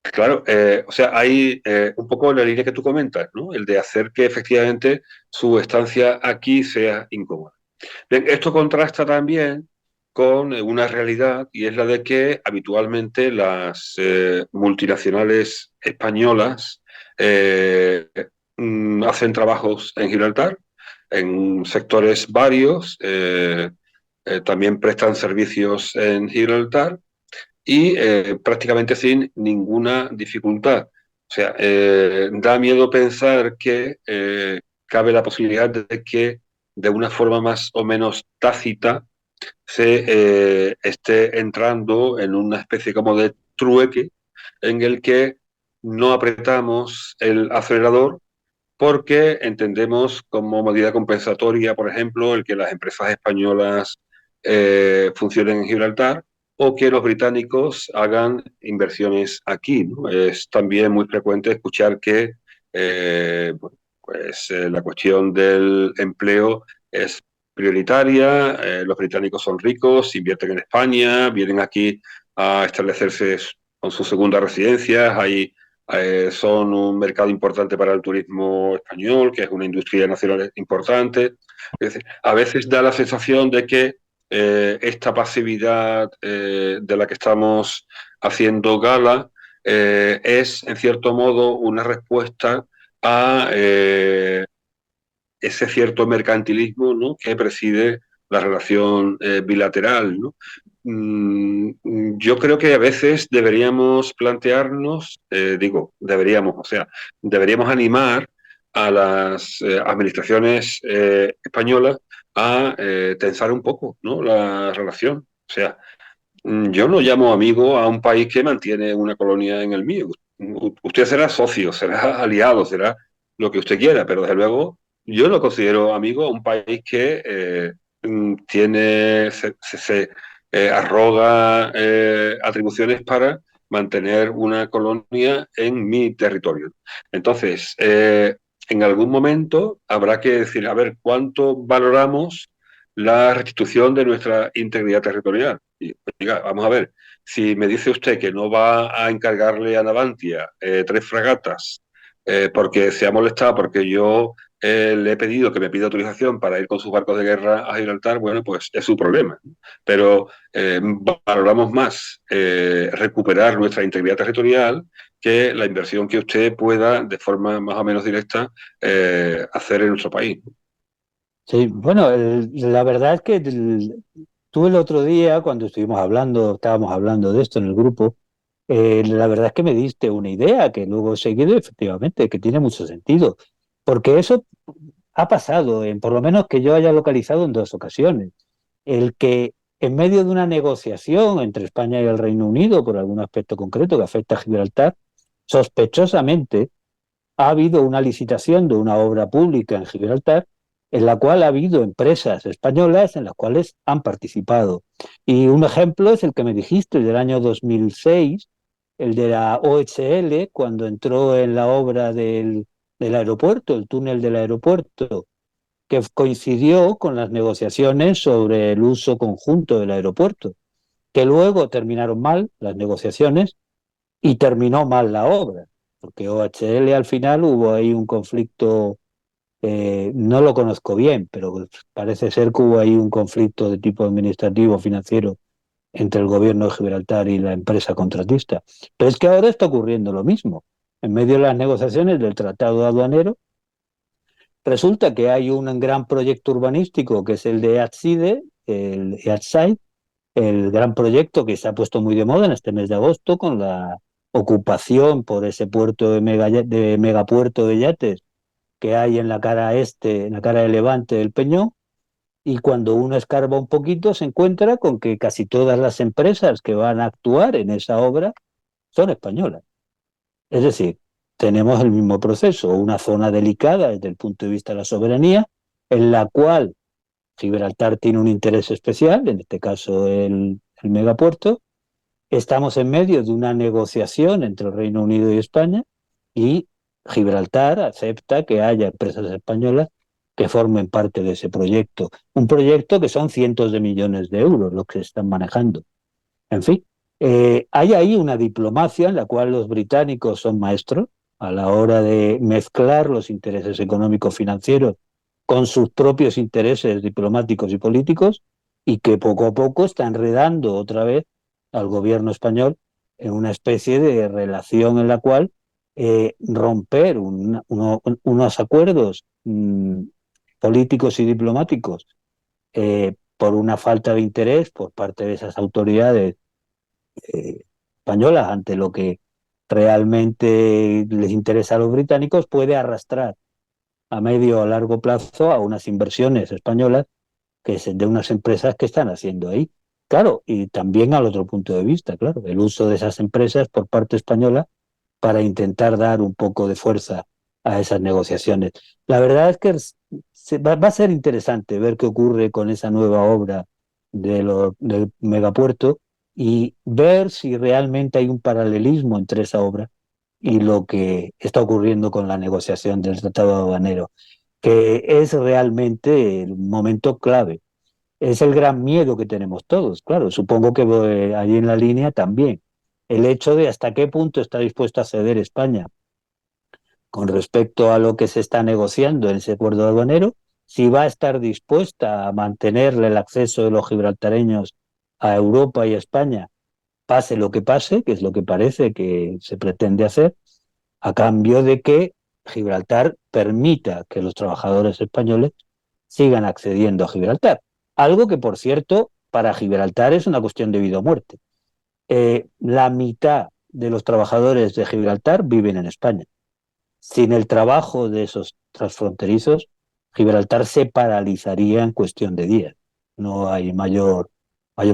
Claro, o sea, hay un poco en la línea que tú comentas, ¿no? El de hacer que efectivamente su estancia aquí sea incómoda. Bien, esto contrasta también con una realidad y es la de que habitualmente las multinacionales españolas hacen trabajos en Gibraltar, en sectores varios, también prestan servicios en Gibraltar y prácticamente sin ninguna dificultad. O sea, da miedo pensar que cabe la posibilidad de que de una forma más o menos tácita se esté entrando en una especie como de trueque en el que no apretamos el acelerador porque entendemos como medida compensatoria, por ejemplo, el que las empresas españolas funcionen en Gibraltar o que los británicos hagan inversiones aquí, ¿no? Es también muy frecuente escuchar que la cuestión del empleo es prioritaria, los británicos son ricos, invierten en España, vienen aquí a establecerse con sus segundas residencias, hay son un mercado importante para el turismo español, que es una industria nacional importante. Es decir, a veces da la sensación de que esta pasividad de la que estamos haciendo gala es, en cierto modo, una respuesta a ese cierto mercantilismo, ¿no?, que preside la relación bilateral, ¿no? Yo creo que a veces deberíamos plantearnos, deberíamos, o sea, deberíamos animar a las administraciones españolas a tensar un poco, ¿no?, la relación. O sea, yo no llamo amigo a un país que mantiene una colonia en el mío. Usted será socio, será aliado, será lo que usted quiera, pero desde luego yo no considero amigo a un país que se arroga atribuciones para mantener una colonia en mi territorio. Entonces, en algún momento habrá que decir, a ver, ¿cuánto valoramos la restitución de nuestra integridad territorial? Y, oiga, vamos a ver, si me dice usted que no va a encargarle a Navantia 3 fragatas porque se ha molestado, porque yo le he pedido que me pida autorización para ir con sus barcos de guerra a Gibraltar, bueno, pues es su problema. Pero valoramos más recuperar nuestra integridad territorial que la inversión que usted pueda, de forma más o menos directa, hacer en nuestro país. Sí, bueno, la verdad es que tú el otro día, cuando estábamos hablando de esto en el grupo, la verdad es que me diste una idea que luego he seguido, efectivamente, que tiene mucho sentido, porque eso ha pasado, por lo menos que yo haya localizado en 2 ocasiones, el que en medio de una negociación entre España y el Reino Unido por algún aspecto concreto que afecta a Gibraltar, sospechosamente ha habido una licitación de una obra pública en Gibraltar en la cual ha habido empresas españolas en las cuales han participado. Y un ejemplo es el que me dijiste del año 2006, el de la OHL, cuando entró en la obra del aeropuerto, el túnel del aeropuerto, que coincidió con las negociaciones sobre el uso conjunto del aeropuerto. que luego terminaron mal las negociaciones y terminó mal la obra, porque OHL al final hubo ahí un conflicto, no lo conozco bien, pero parece ser que hubo ahí un conflicto de tipo administrativo, financiero, entre el gobierno de Gibraltar y la empresa contratista. Pero es que ahora está ocurriendo lo mismo. En medio de las negociaciones del tratado aduanero, resulta que hay un gran proyecto urbanístico que es el de Eatside, el Eatside, el gran proyecto que se ha puesto muy de moda en este mes de agosto con la ocupación por ese puerto de megapuerto de yates que hay en la cara este, en la cara de levante del Peñón, y cuando uno escarba un poquito se encuentra con que casi todas las empresas que van a actuar en esa obra son españolas. Es decir, tenemos el mismo proceso, una zona delicada desde el punto de vista de la soberanía, en la cual Gibraltar tiene un interés especial, en este caso el megapuerto. Estamos en medio de una negociación entre el Reino Unido y España y Gibraltar acepta que haya empresas españolas que formen parte de ese proyecto. Un proyecto que son cientos de millones de euros los que se están manejando. En fin, hay ahí una diplomacia en la cual los británicos son maestros a la hora de mezclar los intereses económicos financieros con sus propios intereses diplomáticos y políticos, y que poco a poco está enredando otra vez al gobierno español en una especie de relación en la cual romper unos acuerdos políticos y diplomáticos por una falta de interés por parte de esas autoridades españolas ante lo que realmente les interesa a los británicos, puede arrastrar a medio o largo plazo a unas inversiones españolas que es de unas empresas que están haciendo ahí. Claro, y también al otro punto de vista, claro, el uso de esas empresas por parte española para intentar dar un poco de fuerza a esas negociaciones. La verdad es que va a ser interesante ver qué ocurre con esa nueva obra del megapuerto y ver si realmente hay un paralelismo entre esa obra y lo que está ocurriendo con la negociación del Tratado Aduanero, que es realmente el momento clave. Es el gran miedo que tenemos todos, claro. Supongo que allí en la línea también. El hecho de hasta qué punto está dispuesta a ceder España con respecto a lo que se está negociando en ese acuerdo aduanero, si va a estar dispuesta a mantenerle el acceso de los gibraltareños a Europa y a España, pase lo que pase, que es lo que parece que se pretende hacer, a cambio de que Gibraltar permita que los trabajadores españoles sigan accediendo a Gibraltar. Algo que, por cierto, para Gibraltar es una cuestión de vida o muerte. La mitad de los trabajadores de Gibraltar viven en España. Sin el trabajo de esos transfronterizos, Gibraltar se paralizaría en cuestión de días. No hay mayor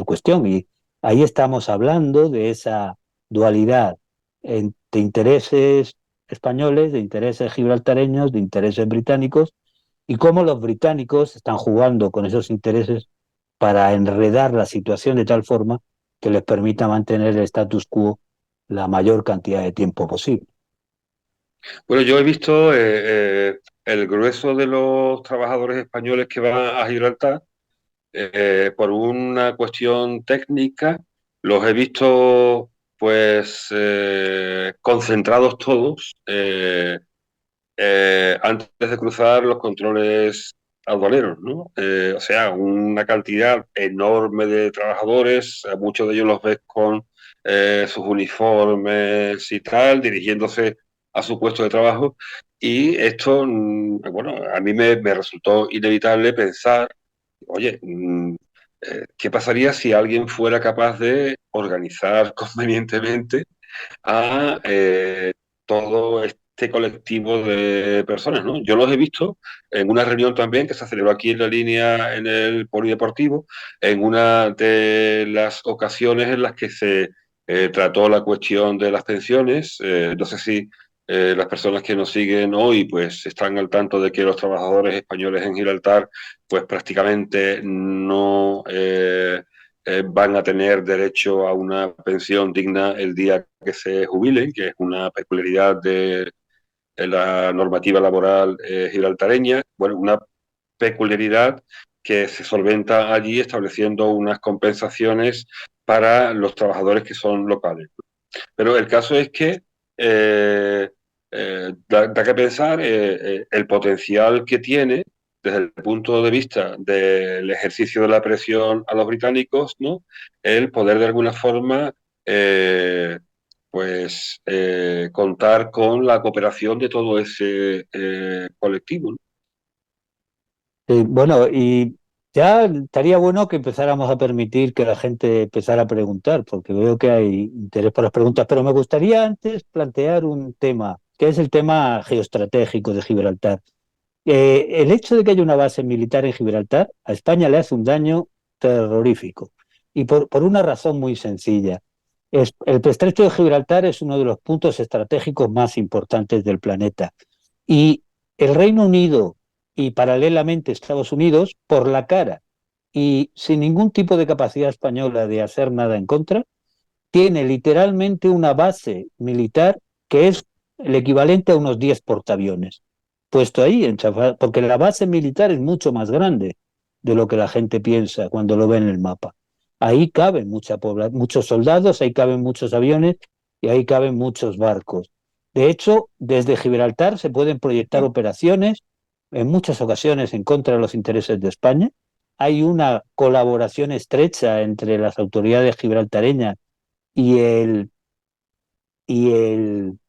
cuestión. Y ahí estamos hablando de esa dualidad de intereses españoles, de intereses gibraltareños, de intereses británicos, y cómo los británicos están jugando con esos intereses para enredar la situación de tal forma que les permita mantener el status quo la mayor cantidad de tiempo posible. Bueno, yo he visto el grueso de los trabajadores españoles que van a Gibraltar por una cuestión técnica, los he visto pues concentrados todos antes de cruzar los controles aduaneros, ¿no? O sea, una cantidad enorme de trabajadores, a muchos de ellos los ves con sus uniformes y tal, dirigiéndose a su puesto de trabajo. Y esto, bueno, a mí me resultó inevitable pensar, oye, ¿qué pasaría si alguien fuera capaz de organizar convenientemente a todo este colectivo de personas, ¿no? Yo los he visto en una reunión también que se celebró aquí en la línea, en el polideportivo, en una de las ocasiones en las que se trató la cuestión de las pensiones. No sé si las personas que nos siguen hoy pues están al tanto de que los trabajadores españoles en Gibraltar pues prácticamente no van a tener derecho a una pensión digna el día que se jubilen, que es una peculiaridad de la normativa laboral gibraltareña. Bueno, una peculiaridad que se solventa allí estableciendo unas compensaciones para los trabajadores que son locales. Pero el caso es que da que pensar el potencial que tiene desde el punto de vista del ejercicio de la presión a los británicos, ¿no? El poder de alguna forma contar con la cooperación de todo ese colectivo, ¿no? Bueno, y ya estaría bueno que empezáramos a permitir que la gente empezara a preguntar, porque veo que hay interés por las preguntas, pero me gustaría antes plantear un tema, que es el tema geoestratégico de Gibraltar. El hecho de que haya una base militar en Gibraltar a España le hace un daño terrorífico, y por una razón muy sencilla. El estrecho de Gibraltar es uno de los puntos estratégicos más importantes del planeta, y el Reino Unido y paralelamente Estados Unidos, por la cara y sin ningún tipo de capacidad española de hacer nada en contra, tiene literalmente una base militar que es el equivalente a unos 10 portaaviones, puesto ahí, porque la base militar es mucho más grande de lo que la gente piensa cuando lo ve en el mapa. Ahí caben muchos soldados, ahí caben muchos aviones y ahí caben muchos barcos. De hecho, desde Gibraltar se pueden proyectar operaciones en muchas ocasiones en contra de los intereses de España. Hay una colaboración estrecha entre las autoridades gibraltareñas y y el,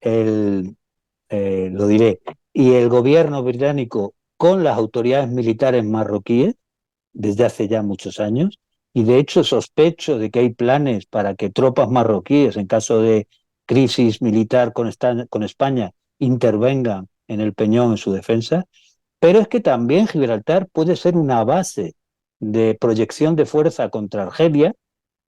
el lo diré, y el gobierno británico con las autoridades militares marroquíes desde hace ya muchos años, y de hecho sospecho de que hay planes para que tropas marroquíes, en caso de crisis militar con España, intervengan en el Peñón en su defensa, pero es que también Gibraltar puede ser una base de proyección de fuerza contra Argelia,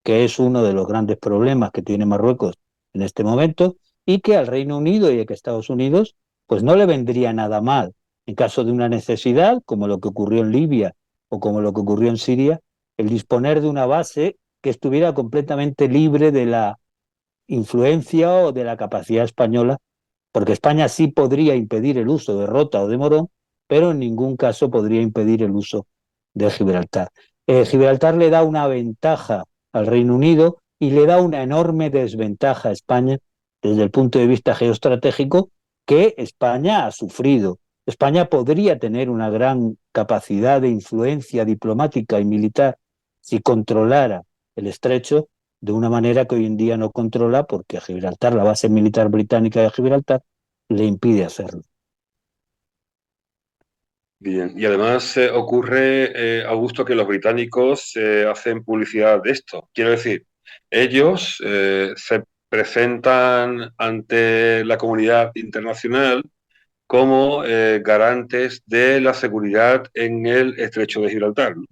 que es uno de los grandes problemas que tiene Marruecos en este momento, y que al Reino Unido y a que Estados Unidos pues no le vendría nada mal en caso de una necesidad, como lo que ocurrió en Libia o como lo que ocurrió en Siria, el disponer de una base que estuviera completamente libre de la influencia o de la capacidad española, porque España sí podría impedir el uso de Rota o de Morón, pero en ningún caso podría impedir el uso de Gibraltar. Gibraltar le da una ventaja al Reino Unido y le da una enorme desventaja a España desde el punto de vista geoestratégico que España ha sufrido. España podría tener una gran capacidad de influencia diplomática y militar si controlara el estrecho de una manera que hoy en día no controla porque a Gibraltar, la base militar británica de Gibraltar, le impide hacerlo. Bien, y además ocurre, Augusto, que los británicos hacen publicidad de esto. Quiero decir, ellos se presentan ante la comunidad internacional como garantes de la seguridad en el estrecho de Gibraltar, ¿no?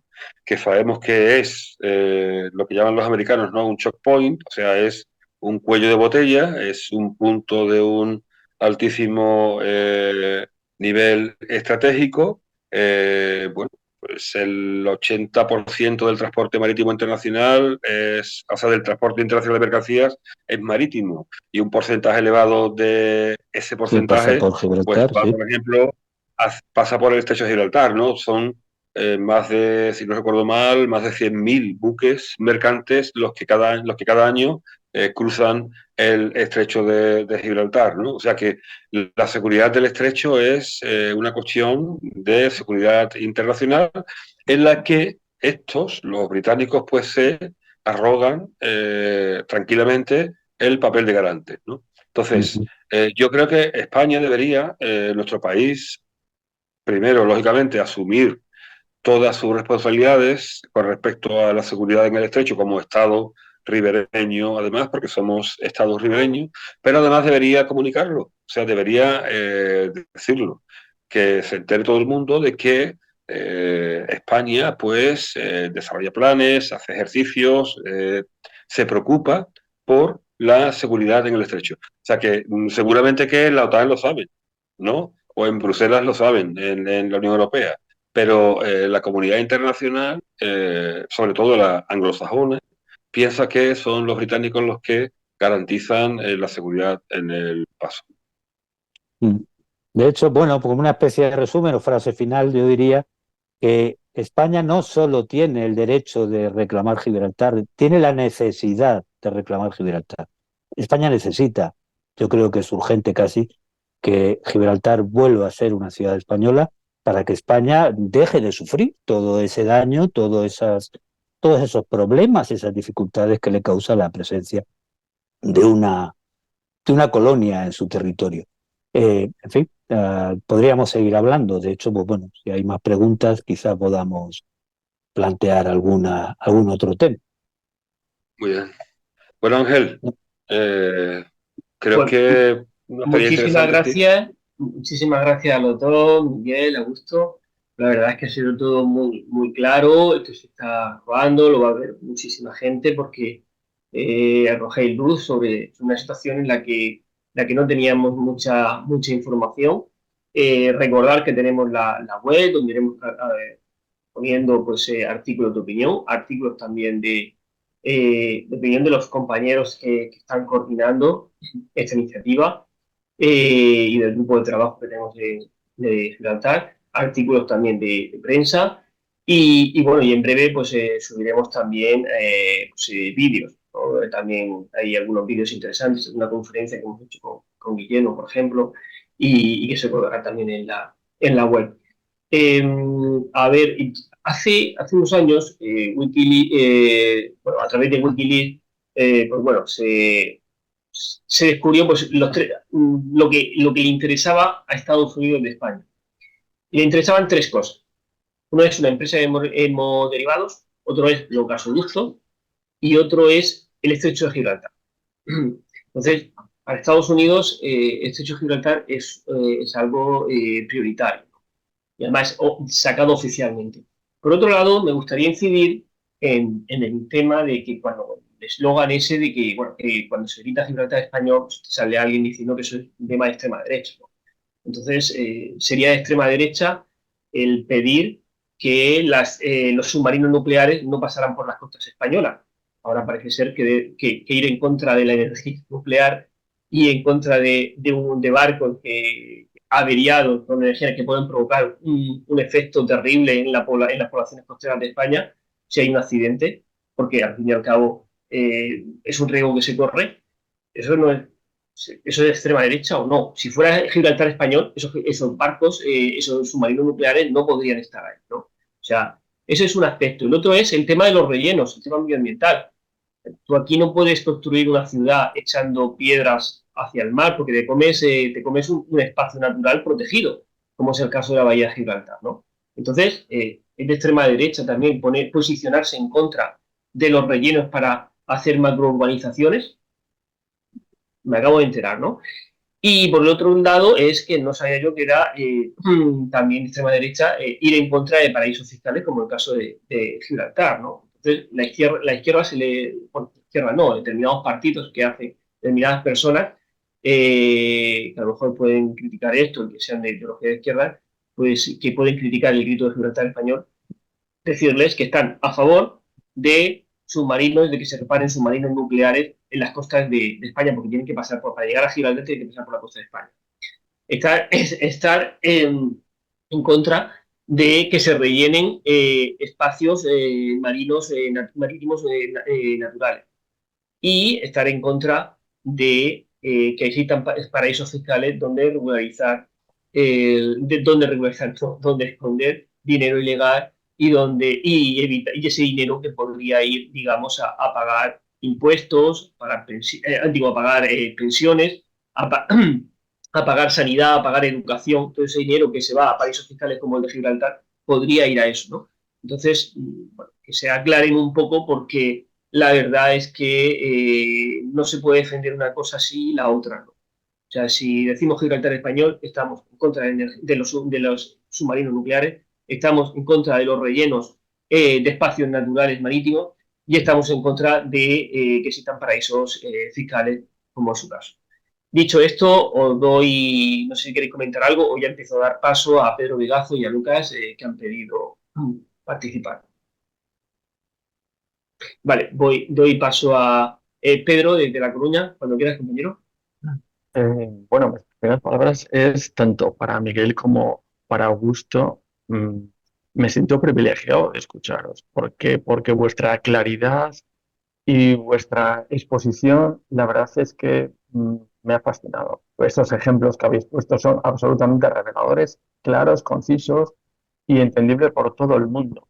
Que sabemos que es lo que llaman los americanos, ¿no? Un choke point, o sea, es un cuello de botella, es un punto de un altísimo nivel estratégico. Bueno, pues el 80% del transporte marítimo internacional o sea, del transporte internacional de mercancías es marítimo, y un porcentaje elevado de ese Sí, pasa porcentaje por pues Gibraltar, va, sí. por ejemplo, pasa por el estrecho de Gibraltar, ¿no? Son más de, si no recuerdo mal, más de 100.000 buques mercantes los que cada año cruzan el estrecho de Gibraltar, ¿no? O sea que la seguridad del estrecho es una cuestión de seguridad internacional en la que los británicos, pues se arrogan tranquilamente el papel de garante, ¿no? Entonces, yo creo que España debería, nuestro país, primero, lógicamente, asumir todas sus responsabilidades con respecto a la seguridad en el estrecho como Estado ribereño, además, porque somos Estados ribereños, pero además debería comunicarlo, o sea, debería decirlo, que se entere todo el mundo de que España, pues, desarrolla planes, hace ejercicios, se preocupa por la seguridad en el estrecho. O sea, que seguramente que en la OTAN lo saben, ¿no? O en Bruselas lo saben, en la Unión Europea, pero la comunidad internacional, sobre todo la anglosajona, piensa que son los británicos los que garantizan la seguridad en el paso. De hecho, bueno, como una especie de resumen o frase final, yo diría que España no solo tiene el derecho de reclamar Gibraltar, tiene la necesidad de reclamar Gibraltar. España necesita, yo creo que es urgente casi, que Gibraltar vuelva a ser una ciudad española para que España deje de sufrir todo ese daño, todos esos problemas, esas dificultades que le causa la presencia de una colonia en su territorio. En fin, podríamos seguir hablando. De hecho, pues bueno, si hay más preguntas, quizá podamos plantear algún otro tema. Muy bien. Bueno, Ángel, creo Bueno, que una experiencia interesante, sí. muchísimas gracias a los dos, Miguel, Augusto. La verdad es que ha sido todo muy, muy claro. Esto se está jugando, lo va a ver muchísima gente porque arrojáis luz sobre una situación en la que no teníamos mucha información. Recordar que tenemos la web donde iremos poniendo pues, artículos de opinión, artículos también de opinión de los compañeros que están coordinando esta iniciativa y del grupo de trabajo que tenemos de Gibraltar, artículos también de prensa y bueno, y en breve pues subiremos también pues, vídeos, ¿no? También hay algunos vídeos interesantes, una conferencia que hemos hecho con Guillermo, por ejemplo, y que se colgará también en la web. A ver, hace unos años, Wikileaks, bueno, a través de Wikileaks, pues bueno, se descubrió pues, lo que le interesaba a Estados Unidos de España. Y le interesaban tres cosas. Uno es una empresa de hemoderivados, otro es los gasoductos y otro es el estrecho de Gibraltar. Entonces, para Estados Unidos, el estrecho de Gibraltar es algo prioritario y además sacado oficialmente. Por otro lado, me gustaría incidir en el tema de que cuando el eslogan ese de que, bueno, cuando se grita Gibraltar español, pues, sale alguien diciendo que eso es un tema de extrema derecha, ¿no? Entonces, sería de extrema derecha el pedir que los submarinos nucleares no pasaran por las costas españolas. Ahora parece ser que ir en contra de la energía nuclear y en contra de barcos averiados con energía que pueden provocar un efecto terrible en las poblaciones costeras de España si hay un accidente, porque al fin y al cabo es un riesgo que se corre. Eso no es ¿Eso es de extrema derecha o no? Si fuera Gibraltar español, esos barcos, esos submarinos nucleares no podrían estar ahí, ¿no? O sea, ese es un aspecto. El otro es el tema de los rellenos, el tema medioambiental. Tú aquí no puedes construir una ciudad echando piedras hacia el mar porque te comes un espacio natural protegido, como es el caso de la Bahía de Gibraltar, ¿no? Entonces, es de extrema derecha también posicionarse en contra de los rellenos para hacer macrourbanizaciones. Me acabo de enterar, ¿no? Y por el otro lado es que no sabía yo que era también de extrema derecha ir en contra de paraísos fiscales, como el caso de Gibraltar, ¿no? Entonces, la izquierda bueno, izquierda no, determinados partidos que hacen determinadas personas que a lo mejor pueden criticar esto, que sean de ideología de izquierda, pues que pueden criticar el grito de Gibraltar español, decirles que están a favor de submarinos, de que se reparen submarinos nucleares en las costas de España, porque tienen que pasar para llegar a Gibraltar, tienen que pasar por la costa de España. Estar en contra de que se rellenen espacios marinos, marítimos naturales. Y estar en contra de que existan paraísos fiscales donde regularizar, no, donde esconder dinero ilegal y ese dinero que podría ir, digamos, a pagar impuestos, a pagar pensiones, a, a pagar sanidad, a pagar educación, todo ese dinero que se va a paraísos fiscales como el de Gibraltar podría ir a eso, ¿no? Entonces, bueno, que se aclaren un poco porque la verdad es que no se puede defender una cosa así y la otra no. O sea, si decimos Gibraltar español, estamos en contra de los submarinos nucleares, estamos en contra de los rellenos de espacios naturales marítimos y estamos en contra de que existan paraísos fiscales, como es su caso. Dicho esto, os doy, no sé si queréis comentar algo, o ya empiezo a dar paso a Pedro Vegazo y a Lucas que han pedido participar. Vale, doy paso a Pedro desde La Coruña, cuando quieras, compañero. Bueno, mis primeras palabras es tanto para Miguel como para Augusto, me siento privilegiado de escucharos. ¿Por qué? Porque vuestra claridad y vuestra exposición, la verdad es que me ha fascinado. Esos ejemplos que habéis puesto son absolutamente reveladores, claros, concisos y entendibles por todo el mundo.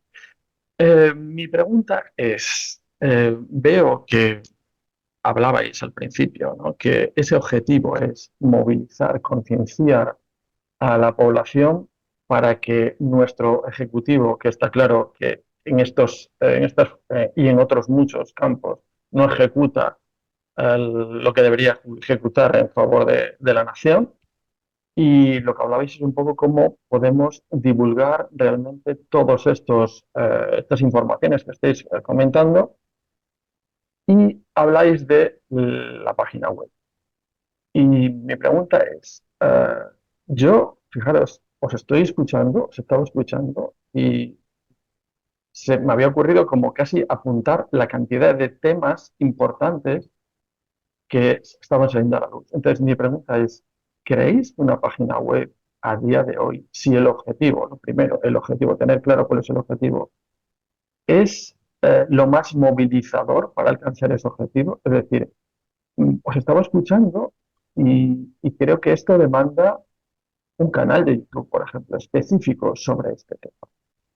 Mi pregunta es, veo que hablabais al principio, ¿no? Que ese objetivo es movilizar, concienciar a la población para que nuestro ejecutivo, que está claro que y en otros muchos campos no ejecuta lo que debería ejecutar en favor de la nación. Y lo que hablabais es un poco cómo podemos divulgar realmente todos estas informaciones que estáis comentando, y habláis de la página web. Y mi pregunta es, yo, fijaros, os estaba escuchando y se me había ocurrido como casi apuntar la cantidad de temas importantes que estaban saliendo a la luz. Entonces, mi pregunta es, ¿creéis una página web a día de hoy, si el objetivo, lo primero, el objetivo, tener claro cuál es el objetivo, es lo más movilizador para alcanzar ese objetivo? Es decir, os estaba escuchando y creo que esto demanda un canal de YouTube, por ejemplo, específico sobre este tema.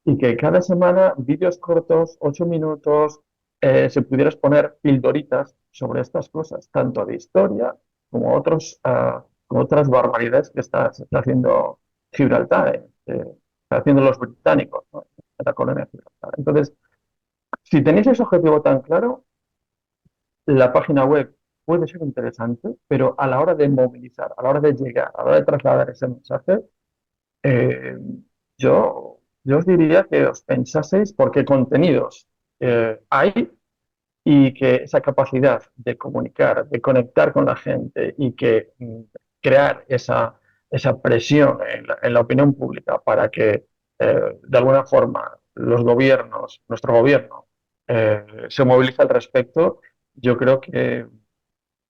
Y que cada semana vídeos cortos, 8 minutos, se pudieras poner pildoritas sobre estas cosas, tanto de historia como como otras barbaridades que se está haciendo Gibraltar, está haciendo los británicos, ¿no? En la colonia de Gibraltar. Entonces, si tenéis ese objetivo tan claro, la página web puede ser interesante, pero a la hora de movilizar, a la hora de llegar, a la hora de trasladar ese mensaje, eh, yo os diría que os pensaseis por qué contenidos hay, y que esa capacidad de comunicar, de conectar con la gente y que crear esa presión en la opinión pública para que de alguna forma los gobiernos, nuestro gobierno, se movilice al respecto, yo creo que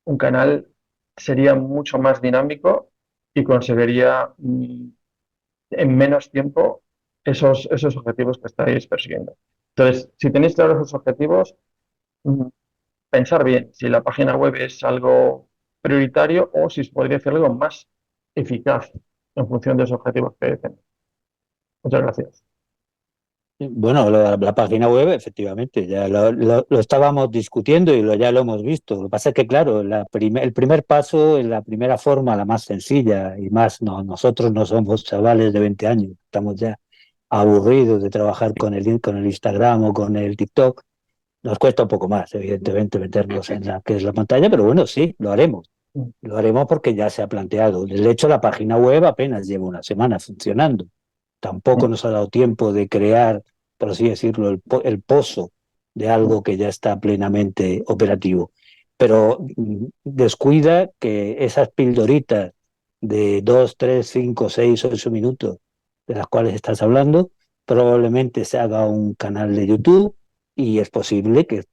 un canal sería mucho más dinámico y conseguiría en menos tiempo esos objetivos que estáis persiguiendo. Entonces, si tenéis claros esos objetivos, mm, pensar bien si la página web es algo prioritario o si podría ser algo más eficaz en función de esos objetivos que tenéis. Muchas gracias. Bueno, la página web, efectivamente, ya lo estábamos discutiendo y ya lo hemos visto. Lo que pasa es que, claro, el primer paso, en la primera forma, la más sencilla y más, no, nosotros no somos chavales de 20 años, estamos ya aburridos de trabajar con el Instagram o con el TikTok. Nos cuesta un poco más, evidentemente, meternos en la que es la pantalla, pero bueno, sí, lo haremos. Lo haremos porque ya se ha planteado. De hecho, la página web apenas lleva una semana funcionando. Tampoco nos ha dado tiempo de crear, por así decirlo, el pozo de algo que ya está plenamente operativo. Pero descuida que esas pildoritas de 2, 3, 5, 6, 8 minutos de las cuales estás hablando, probablemente se haga un canal de YouTube y es posible que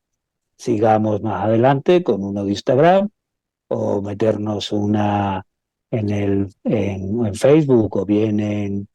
sigamos más adelante con uno de Instagram o meternos una en Facebook o bien en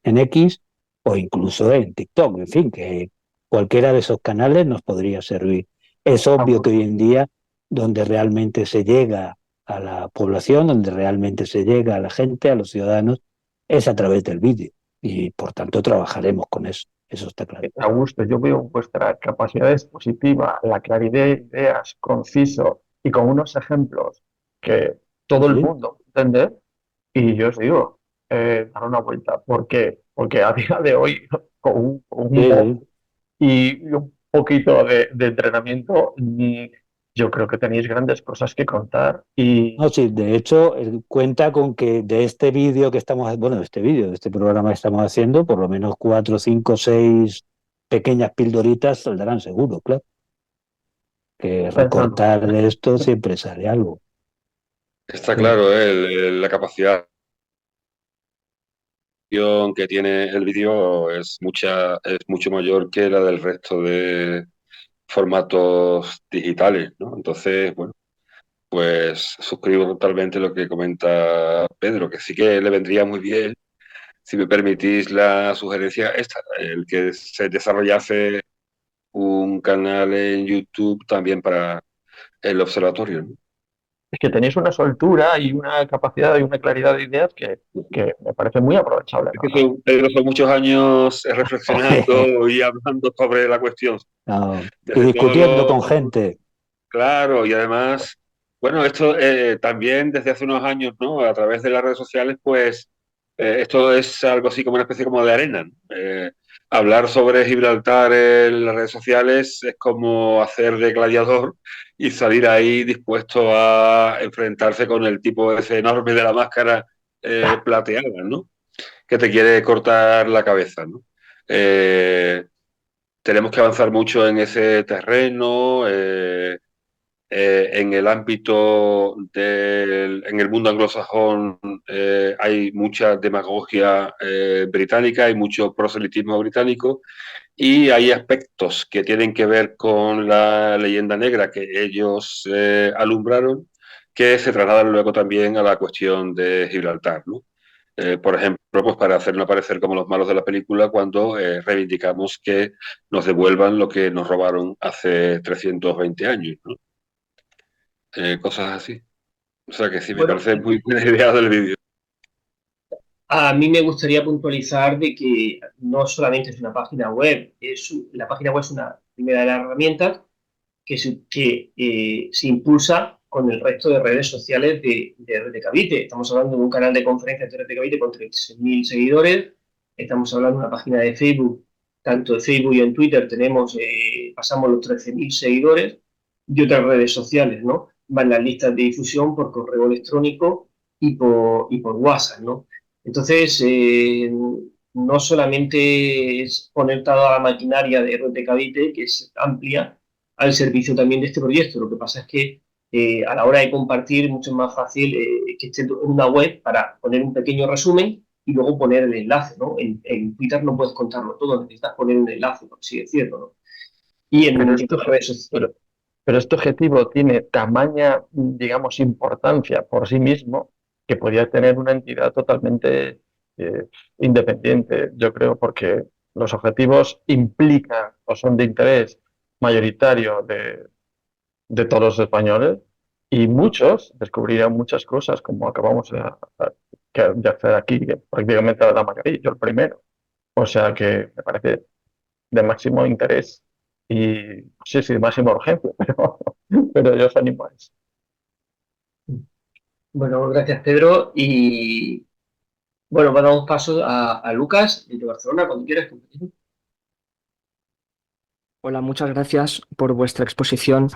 X o incluso en TikTok, en fin, que cualquiera de esos canales nos podría servir. Es obvio que hoy en día donde realmente se llega a la población, donde realmente se llega a la gente, a los ciudadanos, es a través del vídeo y por tanto trabajaremos con eso está claro. Augusto, yo veo vuestra capacidad expositiva, la claridad de ideas, conciso y con unos ejemplos que todo el ¿Sí? mundo entiende. Y yo os digo, dar una vuelta. ¿Por qué? Porque a día de hoy, con un Sí, sí. y un poquito de entrenamiento, yo creo que tenéis grandes cosas que contar. No, Y sí, de hecho, cuenta con que de este vídeo que estamos, bueno, de este vídeo, de este programa que estamos haciendo, por lo menos 4, 5, 6 pequeñas pildoritas saldrán seguro, claro. Que pensando, recortar de esto siempre sale algo. Está sí, claro, la capacidad que tiene el vídeo es mucho mayor que la del resto de formatos digitales, ¿no? Entonces, bueno, pues suscribo totalmente lo que comenta Pedro, que sí que le vendría muy bien si me permitís la sugerencia, esta, el que se desarrollase un canal en YouTube también para el observatorio, ¿no? Es que tenéis una soltura y una capacidad y una claridad de ideas que me parece muy aprovechable, Es la que verdad. Pedro, son muchos años reflexionando y hablando sobre la cuestión. No, y Desde todos discutiendo los... con gente. Claro, y además, bueno, esto también desde hace unos años, ¿no? A través de las redes sociales, pues esto es algo así como una especie como de arena, ¿no? Hablar sobre Gibraltar en las redes sociales es como hacer de gladiador y salir ahí dispuesto a enfrentarse con el tipo ese enorme de la máscara plateada, ¿no? Que te quiere cortar la cabeza, ¿no? Eh, tenemos que avanzar mucho en ese terreno. En el ámbito en el mundo anglosajón hay mucha demagogia británica, hay mucho proselitismo británico y hay aspectos que tienen que ver con la leyenda negra que ellos alumbraron que se trasladan luego también a la cuestión de Gibraltar, ¿no? Por ejemplo, pues para hacernos parecer como los malos de la película cuando reivindicamos que nos devuelvan lo que nos robaron hace 320 años, ¿no? Cosas así. O sea que sí, me Bueno, parece muy buena idea del vídeo. a mí me gustaría puntualizar de que no solamente es una página web, la página web es una primera de las herramientas que se impulsa con el resto de redes sociales de Red de Cavite. Estamos hablando de un canal de conferencias de Red de Cavite con 36.000 seguidores, estamos hablando de una página de Facebook, tanto en Facebook y en Twitter pasamos los 13.000 seguidores, y otras redes sociales, ¿no? Van las listas de difusión por correo electrónico y por WhatsApp, ¿no? Entonces, no solamente es poner toda la maquinaria de Red de Cavite, que es amplia, al servicio también de este proyecto. Lo que pasa es que a la hora de compartir, mucho más fácil que esté en una web para poner un pequeño resumen y luego poner el enlace, ¿no? En Twitter no puedes contarlo todo, necesitas poner un enlace, por así decirlo, ¿no? Y en Pero las este, redes sociales. pero este objetivo tiene tamaña, digamos, importancia por sí mismo que podría tener una entidad totalmente eh, independiente, yo creo, porque los objetivos implican o son de interés mayoritario de todos los españoles y muchos descubrirán muchas cosas como acabamos de hacer aquí, prácticamente la mayoría, yo el primero. O sea que me parece de máximo interés y no sé si de máxima urgencia, pero yo os animo a eso. Bueno, gracias, Pedro. Y bueno, damos paso a Lucas, desde Barcelona, cuando quieras. Hola, muchas gracias por vuestra exposición.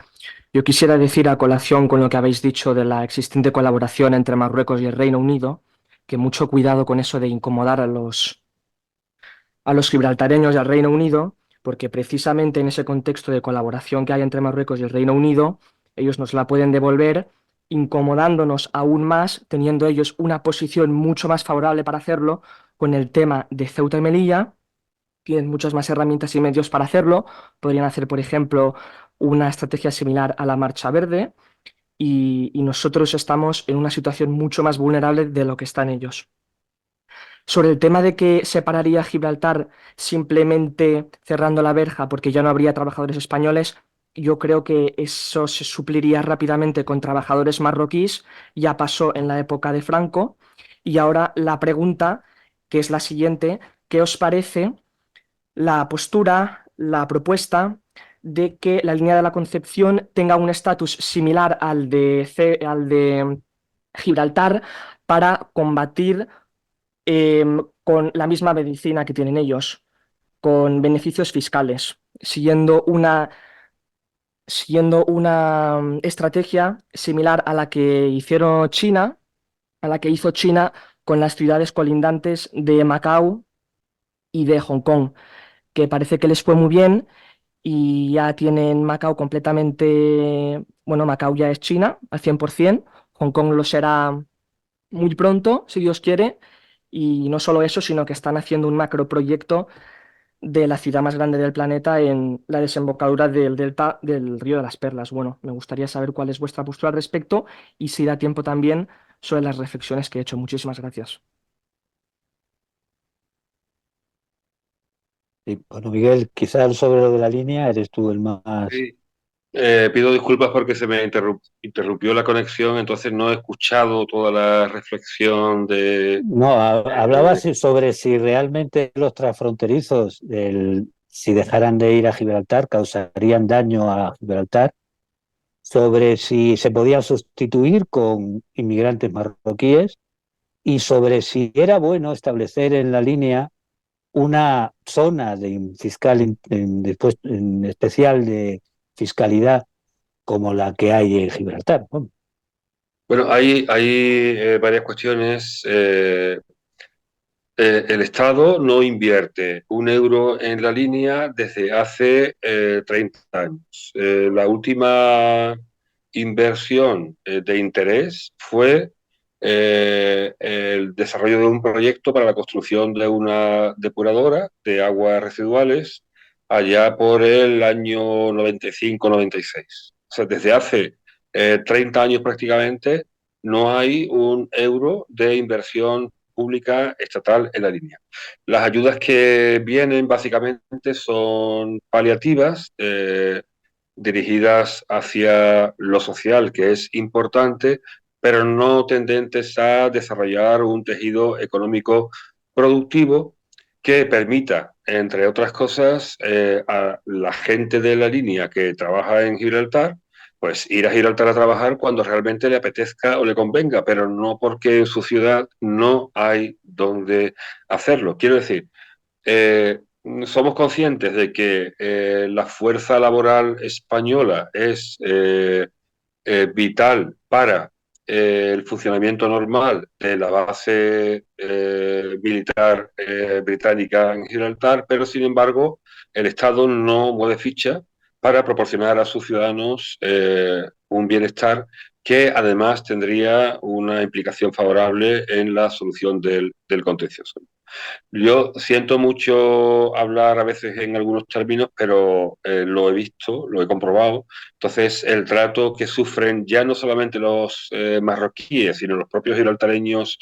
Yo quisiera decir a colación con lo que habéis dicho de la existente colaboración entre Marruecos y el Reino Unido, que mucho cuidado con eso de incomodar a los gibraltareños y al Reino Unido, porque precisamente en ese contexto de colaboración que hay entre Marruecos y el Reino Unido, ellos nos la pueden devolver incomodándonos aún más, teniendo ellos una posición mucho más favorable para hacerlo con el tema de Ceuta y Melilla. Tienen muchas más herramientas y medios para hacerlo. Podrían hacer, por ejemplo, una estrategia similar a la Marcha Verde y nosotros estamos en una situación mucho más vulnerable de lo que están ellos. Sobre el tema de que separaría Gibraltar simplemente cerrando la verja porque ya no habría trabajadores españoles, yo creo que eso se supliría rápidamente con trabajadores marroquíes, ya pasó en la época de Franco. Y ahora la pregunta, que es la siguiente: ¿qué os parece la postura, la propuesta de que la línea de la Concepción tenga un estatus similar al de Gibraltar para combatir con la misma medicina que tienen ellos, con beneficios fiscales, siguiendo una estrategia similar a la que hicieron China, a la que hizo China con las ciudades colindantes de Macao y de Hong Kong, que parece que les fue muy bien y ya tienen Macao completamente, bueno, Macao ya es China al 100%, Hong Kong lo será muy pronto, si Dios quiere, y no solo eso, sino que están haciendo un macroproyecto de la ciudad más grande del planeta en la desembocadura del delta del Río de las Perlas. Bueno, me gustaría saber cuál es vuestra postura al respecto y si da tiempo también sobre las reflexiones que he hecho. Muchísimas gracias. Sí, bueno, Miguel, quizás sobre lo de la línea eres tú el más... Sí. Pido disculpas porque se me interrumpió la conexión, entonces no he escuchado toda la reflexión de... No, hablabas eh, sobre si realmente los transfronterizos, si dejaran de ir a Gibraltar, causarían daño a Gibraltar, sobre si se podían sustituir con inmigrantes marroquíes y sobre si era bueno establecer en la línea una zona fiscal en especial de fiscalidad como la que hay en Gibraltar. Bueno, bueno, hay varias cuestiones. El Estado no invierte un euro en la línea desde hace 30 años. La última inversión de interés fue el desarrollo de un proyecto para la construcción de una depuradora de aguas residuales allá por el año 95-96. O sea, desde hace 30 años prácticamente no hay un euro de inversión pública estatal en la línea. Las ayudas que vienen básicamente son paliativas, dirigidas hacia lo social, que es importante, pero no tendentes a desarrollar un tejido económico productivo que permita, entre otras cosas, a la gente de la línea que trabaja en Gibraltar, pues ir a Gibraltar a trabajar cuando realmente le apetezca o le convenga, pero no porque en su ciudad no hay donde hacerlo. Quiero decir, eh, somos conscientes de que la fuerza laboral española es vital para el funcionamiento normal de la base militar británica en Gibraltar, pero sin embargo el Estado no mueve ficha para proporcionar a sus ciudadanos un bienestar que además tendría una implicación favorable en la solución del contencioso. Yo siento mucho hablar a veces en algunos términos, pero lo he visto, lo he comprobado. Entonces, el trato que sufren ya no solamente los marroquíes, sino los propios gibraltareños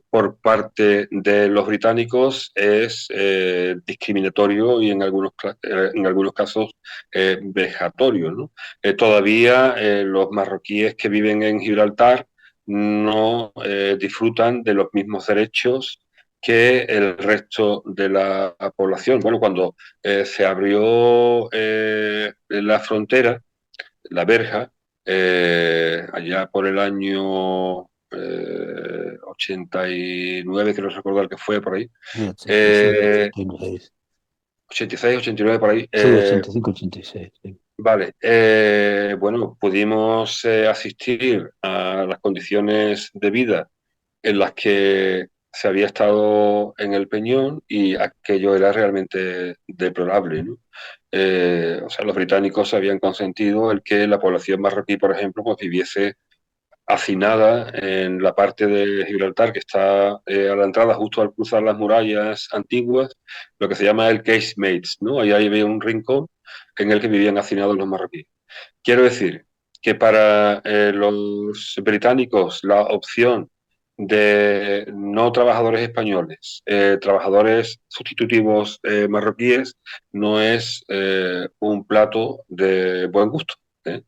por parte de los británicos es discriminatorio y en algunos casos vejatorio, ¿no? Todavía los marroquíes que viven en Gibraltar no disfrutan de los mismos derechos que el resto de la población. Bueno, cuando se abrió la frontera, la verja, allá por el año 89, quiero recordar que fue por ahí, 86, 86. 86, 89 por ahí. Sí, 85, 86. Sí. Vale, bueno, pudimos asistir a las condiciones de vida en las que se había estado en el Peñón y aquello era realmente deplorable, ¿no? O sea, los británicos habían consentido el que la población marroquí, por ejemplo, pues viviese hacinada en la parte de Gibraltar que está a la entrada justo al cruzar las murallas antiguas, lo que se llama el casemates, ¿no? Ahí había un rincón en el que vivían hacinados los marroquíes. Quiero decir que para los británicos la opción de no trabajadores españoles, trabajadores sustitutivos marroquíes, no es un plato de buen gusto. ¿Eh?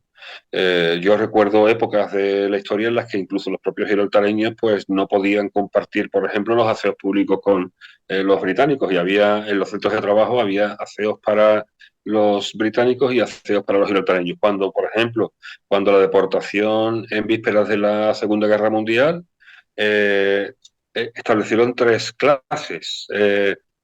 Yo recuerdo épocas de la historia en las que incluso los propios gibraltareños pues no podían compartir, por ejemplo, los aseos públicos con los británicos y había en los centros de trabajo había aseos para los británicos y aseos para los gibraltareños. Cuando, por ejemplo, cuando la deportación en vísperas de la Segunda Guerra Mundial establecieron tres clases.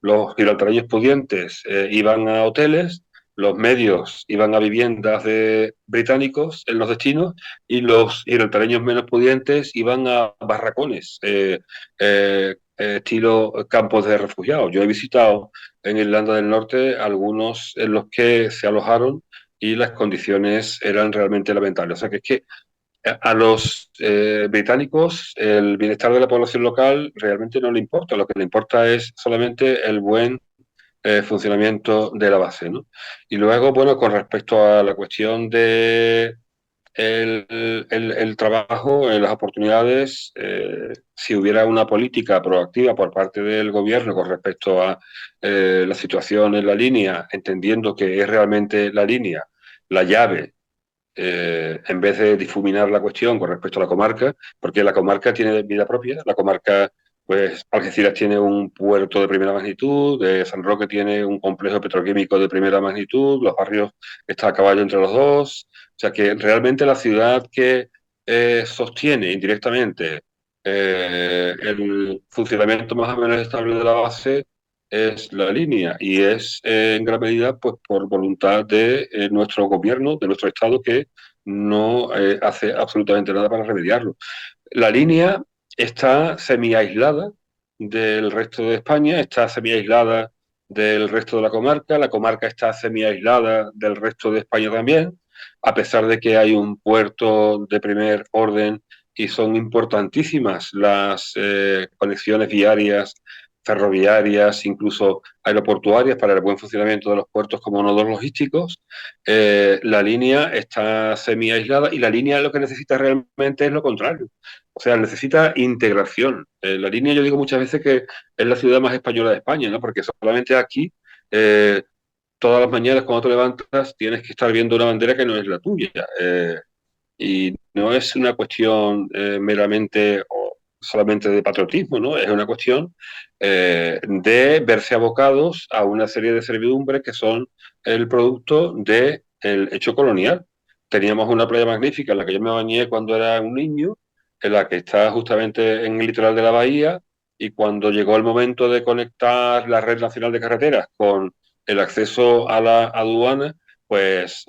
Los gibraltareños pudientes iban a hoteles, los medios iban a viviendas de británicos en los destinos y los gibraltareños menos pudientes iban a barracones, estilo campos de refugiados. Yo he visitado en Irlanda del Norte algunos en los que se alojaron y las condiciones eran realmente lamentables. O sea que es que a los británicos el bienestar de la población local realmente no le importa, lo que le importa es solamente el buen funcionamiento de la base, ¿no? Y luego, bueno, con respecto a la cuestión de el trabajo, las oportunidades, si hubiera una política proactiva por parte del gobierno con respecto a la situación en la línea, entendiendo que es realmente la línea la llave, en vez de difuminar la cuestión con respecto a la comarca, porque la comarca tiene vida propia, la comarca, pues Algeciras tiene un puerto de primera magnitud, San Roque tiene un complejo petroquímico de primera magnitud, Los Barrios está a caballo entre los dos, o sea que realmente la ciudad que sostiene indirectamente el funcionamiento más o menos estable de la base es la línea y es en gran medida pues por voluntad de nuestro gobierno, de nuestro Estado, que no hace absolutamente nada para remediarlo. La línea está semi-aislada del resto de España, está semi-aislada del resto de la comarca está semi-aislada del resto de España también, a pesar de que hay un puerto de primer orden y son importantísimas las conexiones viarias, ferroviarias, incluso aeroportuarias para el buen funcionamiento de los puertos como nodos logísticos. La línea está semi-aislada y la línea lo que necesita realmente es lo contrario. O sea, necesita integración. La línea, yo digo muchas veces que es la ciudad más española de España, ¿no? Porque solamente aquí, todas las mañanas cuando te levantas, tienes que estar viendo una bandera que no es la tuya. Y no es una cuestión meramente o solamente de patriotismo, ¿no? Es una cuestión de verse abocados a una serie de servidumbres que son el producto del hecho colonial. Teníamos una playa magnífica en la que yo me bañé cuando era un niño, en la que está justamente en el litoral de la bahía, y cuando llegó el momento de conectar la red nacional de carreteras con el acceso a la aduana, pues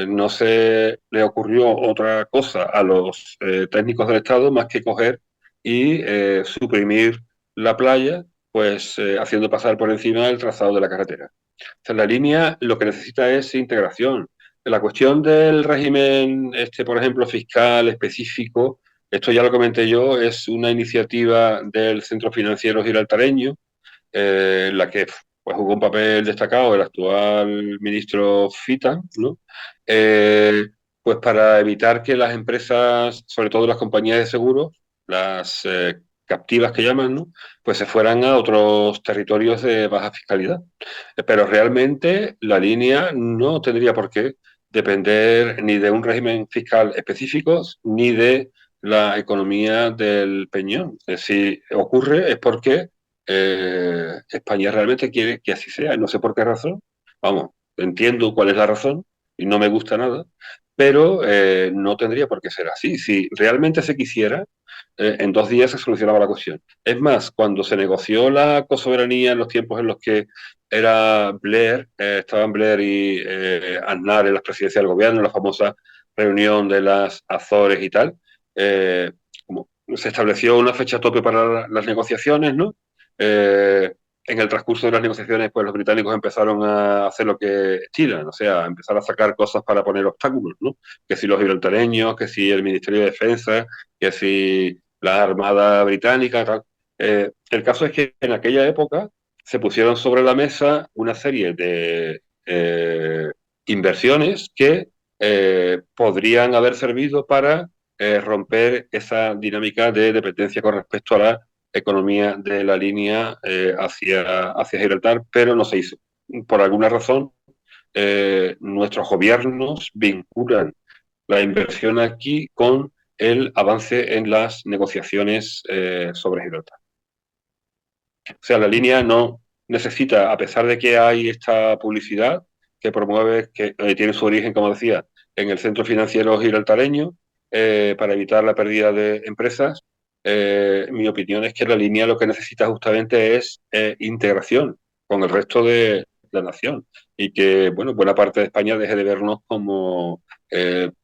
no se le ocurrió otra cosa a los técnicos del Estado más que coger y suprimir la playa, pues haciendo pasar por encima el trazado de la carretera. O sea, la línea lo que necesita es integración. La cuestión del régimen, por ejemplo, fiscal específico, esto ya lo comenté yo, es una iniciativa del Centro Financiero Gibraltareño, en la que pues, jugó un papel destacado el actual ministro Fita, ¿no? Pues para evitar que las empresas, sobre todo las compañías de seguros, las captivas que llaman, ¿no? Pues se fueran a otros territorios de baja fiscalidad. Pero realmente la línea no tendría por qué depender ni de un régimen fiscal específico, ni de la economía del Peñón. Si ocurre es porque España realmente quiere que así sea. No sé por qué razón. Vamos, entiendo cuál es la razón y no me gusta nada, pero no tendría por qué ser así. Si realmente se quisiera, en 2 días se solucionaba la cuestión. Es más, cuando se negoció la cosoberanía en los tiempos en los que era Blair, estaban Blair y Aznar en las presidencias del gobierno, la famosa reunión de las Azores y tal, como se estableció una fecha tope para las negociaciones, ¿no? En el transcurso de las negociaciones, pues los británicos empezaron a hacer lo que estilan, o sea, a empezar a sacar cosas para poner obstáculos, ¿no? Que si los gibraltareños, que si el Ministerio de Defensa, que si la Armada Británica, tal. El caso es que en aquella época se pusieron sobre la mesa una serie de inversiones que podrían haber servido para romper esa dinámica de dependencia con respecto a la economía de la línea hacia Gibraltar, pero no se hizo. Por alguna razón, nuestros gobiernos vinculan la inversión aquí con el avance en las negociaciones sobre Gibraltar. O sea, la línea no necesita, a pesar de que hay esta publicidad que promueve, que tiene su origen, como decía, en el Centro Financiero Gibraltareño, para evitar la pérdida de empresas, mi opinión es que la línea lo que necesita justamente es integración con el resto de la nación y que, bueno, buena parte de España deje de vernos como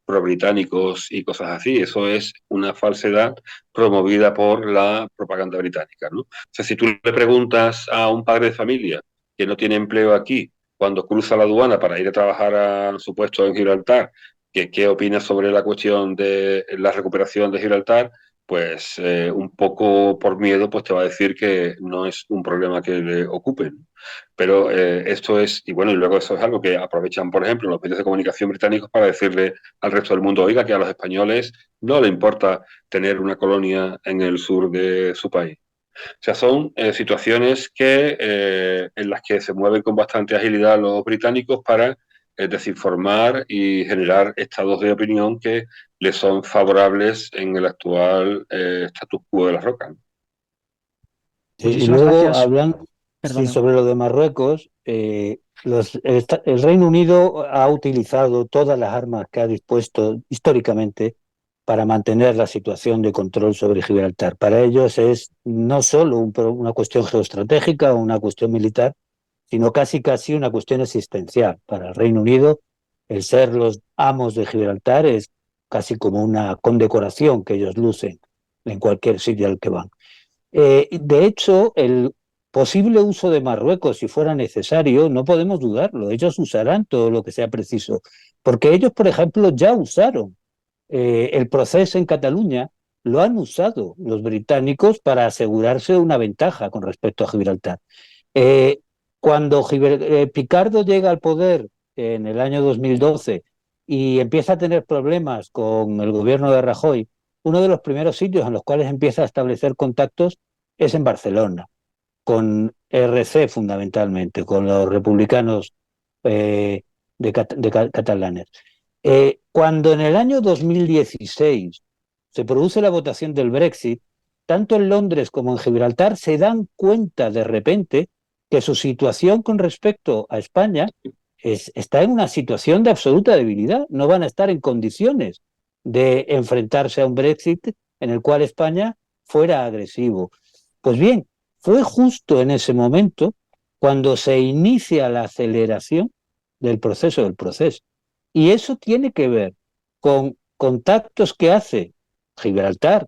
pro-británicos y cosas así. Eso es una falsedad promovida por la propaganda británica, ¿no? O sea, si tú le preguntas a un padre de familia que no tiene empleo aquí, cuando cruza la aduana para ir a trabajar a su puesto en Gibraltar, que qué opina sobre la cuestión de la recuperación de Gibraltar, pues un poco por miedo, pues te va a decir que no es un problema que le ocupen. Pero esto es, y bueno, y luego eso es algo que aprovechan, por ejemplo, los medios de comunicación británicos para decirle al resto del mundo, oiga, que a los españoles no le importa tener una colonia en el sur de su país. O sea, son situaciones en las que se mueven con bastante agilidad los británicos para desinformar y generar estados de opinión que le son favorables en el actual status quo de la roca. Y Muchísimas luego gracias. hablan, sí, Perdona. sobre lo de Marruecos. El Reino Unido ha utilizado todas las armas que ha dispuesto históricamente para mantener la situación de control sobre Gibraltar. Para ellos es no solo una cuestión geoestratégica o una cuestión militar, sino casi casi una cuestión existencial. Para el Reino Unido, el ser los amos de Gibraltar es casi como una condecoración que ellos lucen en cualquier sitio al que van. De hecho, el posible uso de Marruecos, si fuera necesario, no podemos dudarlo. Ellos usarán todo lo que sea preciso, porque ellos, por ejemplo, ya usaron el proceso en Cataluña, lo han usado los británicos para asegurarse una ventaja con respecto a Gibraltar. Eh, Cuando Picardo llega al poder en el año 2012 y empieza a tener problemas con el gobierno de Rajoy, uno de los primeros sitios en los cuales empieza a establecer contactos es en Barcelona, con RC fundamentalmente, con los republicanos catalanes. Cuando en el año 2016 se produce la votación del Brexit, tanto en Londres como en Gibraltar se dan cuenta de repente que su situación con respecto a España está en una situación de absoluta debilidad. No van a estar en condiciones de enfrentarse a un Brexit en el cual España fuera agresivo. Pues bien, fue justo en ese momento cuando se inicia la aceleración del proceso. Y eso tiene que ver con contactos que hace Gibraltar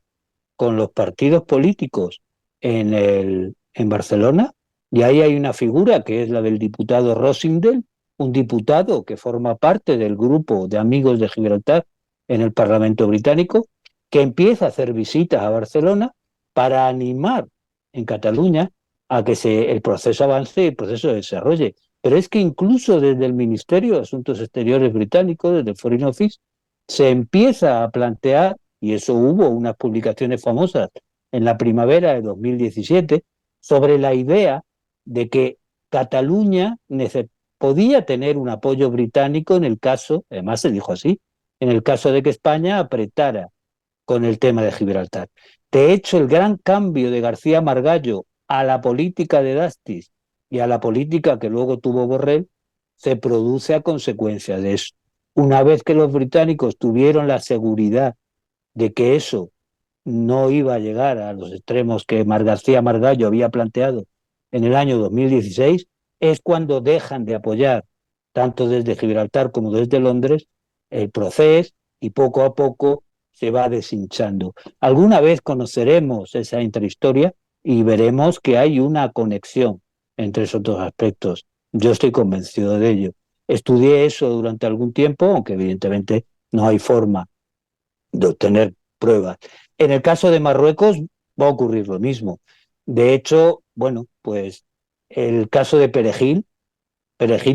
con los partidos políticos en Barcelona, y ahí hay una figura que es la del diputado Rosindell, un diputado que forma parte del grupo de amigos de Gibraltar en el Parlamento británico, que empieza a hacer visitas a Barcelona para animar en Cataluña a que el proceso avance y el proceso se desarrolle. Pero es que incluso desde el Ministerio de Asuntos Exteriores británico, desde el Foreign Office, se empieza a plantear, y eso hubo unas publicaciones famosas en la primavera de 2017, sobre la idea de que Cataluña podía tener un apoyo británico en el caso, además se dijo así, en el caso de que España apretara con el tema de Gibraltar. De hecho, el gran cambio de García Margallo a la política de Dastis y a la política que luego tuvo Borrell se produce a consecuencia de eso. Una vez que los británicos tuvieron la seguridad de que eso no iba a llegar a los extremos que García Margallo había planteado en el año 2016, es cuando dejan de apoyar, tanto desde Gibraltar como desde Londres, el proceso, y poco a poco se va deshinchando. Alguna vez conoceremos esa intrahistoria y veremos que hay una conexión entre esos dos aspectos. Yo estoy convencido de ello. Estudié eso durante algún tiempo, aunque evidentemente no hay forma de obtener pruebas. En el caso de Marruecos va a ocurrir lo mismo. De hecho, bueno, pues el caso de Perejil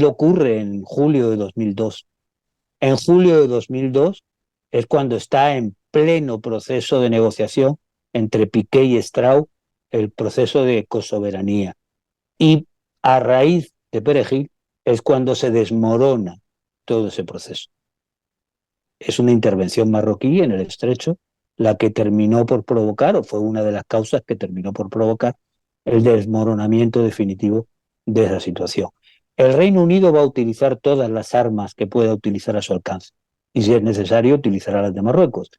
ocurre en julio de 2002. En julio de 2002 es cuando está en pleno proceso de negociación entre Piqué y Strauss, el proceso de cosoberanía. Y a raíz de Perejil es cuando se desmorona todo ese proceso. Es una intervención marroquí en el estrecho la que terminó por provocar, o fue una de las causas que terminó por provocar, el desmoronamiento definitivo de esa situación. El Reino Unido va a utilizar todas las armas que pueda utilizar a su alcance, y si es necesario, utilizará las de Marruecos.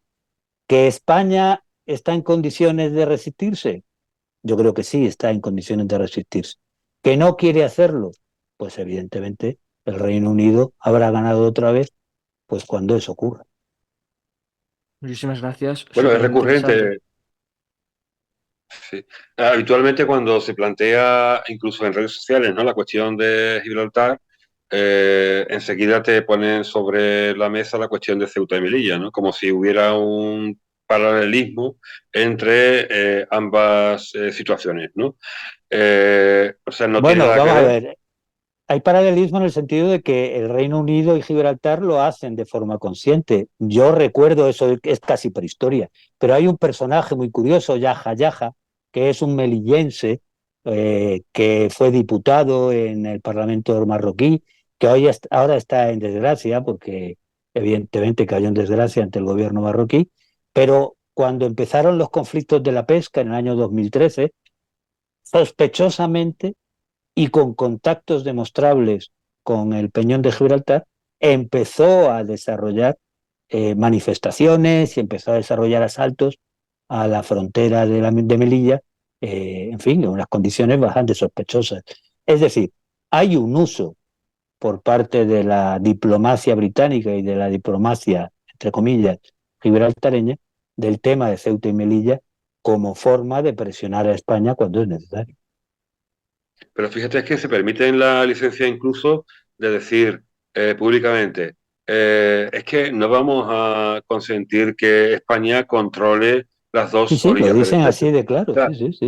¿Que España está en condiciones de resistirse? Yo creo que sí está en condiciones de resistirse. ¿Que no quiere hacerlo? Pues evidentemente el Reino Unido habrá ganado otra vez pues cuando eso ocurra. Muchísimas gracias. Bueno, es Súper interesante. recurrente. Sí. Habitualmente cuando se plantea, incluso en redes sociales, ¿no?, la cuestión de Gibraltar, enseguida te ponen sobre la mesa la cuestión de Ceuta y Melilla, ¿no? Como si hubiera un paralelismo entre ambas situaciones, ¿no? O sea, no tiene Bueno, nada que vamos a ver. ver. Hay paralelismo en el sentido de que el Reino Unido y Gibraltar lo hacen de forma consciente. Yo recuerdo eso, es casi prehistoria, pero hay un personaje muy curioso, Yaja Yaja, que es un melillense que fue diputado en el Parlamento marroquí, que ahora está en desgracia porque evidentemente cayó en desgracia ante el gobierno marroquí, pero cuando empezaron los conflictos de la pesca en el año 2013, sospechosamente y con contactos demostrables con el Peñón de Gibraltar, empezó a desarrollar manifestaciones y empezó a desarrollar asaltos a la frontera de Melilla, en fin, en unas condiciones bastante sospechosas. Es decir, hay un uso por parte de la diplomacia británica y de la diplomacia, entre comillas, gibraltareña, del tema de Ceuta y Melilla como forma de presionar a España cuando es necesario. Pero fíjate, es que se permite en la licencia incluso de decir públicamente, es que no vamos a consentir que España controle las Sí, dos sí, lo orillas del dicen estrecho. así de O claro, sea, sí, sí, sí.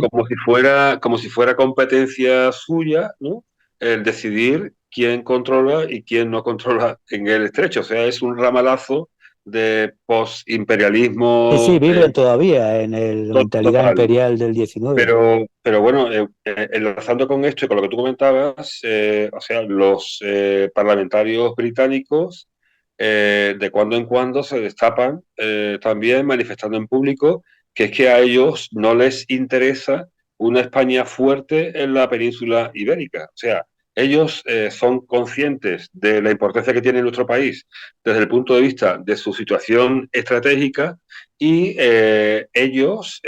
como si fuera competencia suya, ¿no? El decidir quién controla y quién no controla en el estrecho. O sea, es un ramalazo de Sí, sí, post-imperialismo viven todavía en la mentalidad total, ¿no? imperial del 19. Pero bueno, enlazando con esto y con lo que tú comentabas, o sea, los parlamentarios británicos de cuando en cuando se destapan también manifestando en público que es que a ellos no les interesa una España fuerte en la península ibérica. O sea, ellos son conscientes de la importancia que tiene nuestro país desde el punto de vista de su situación estratégica y ellos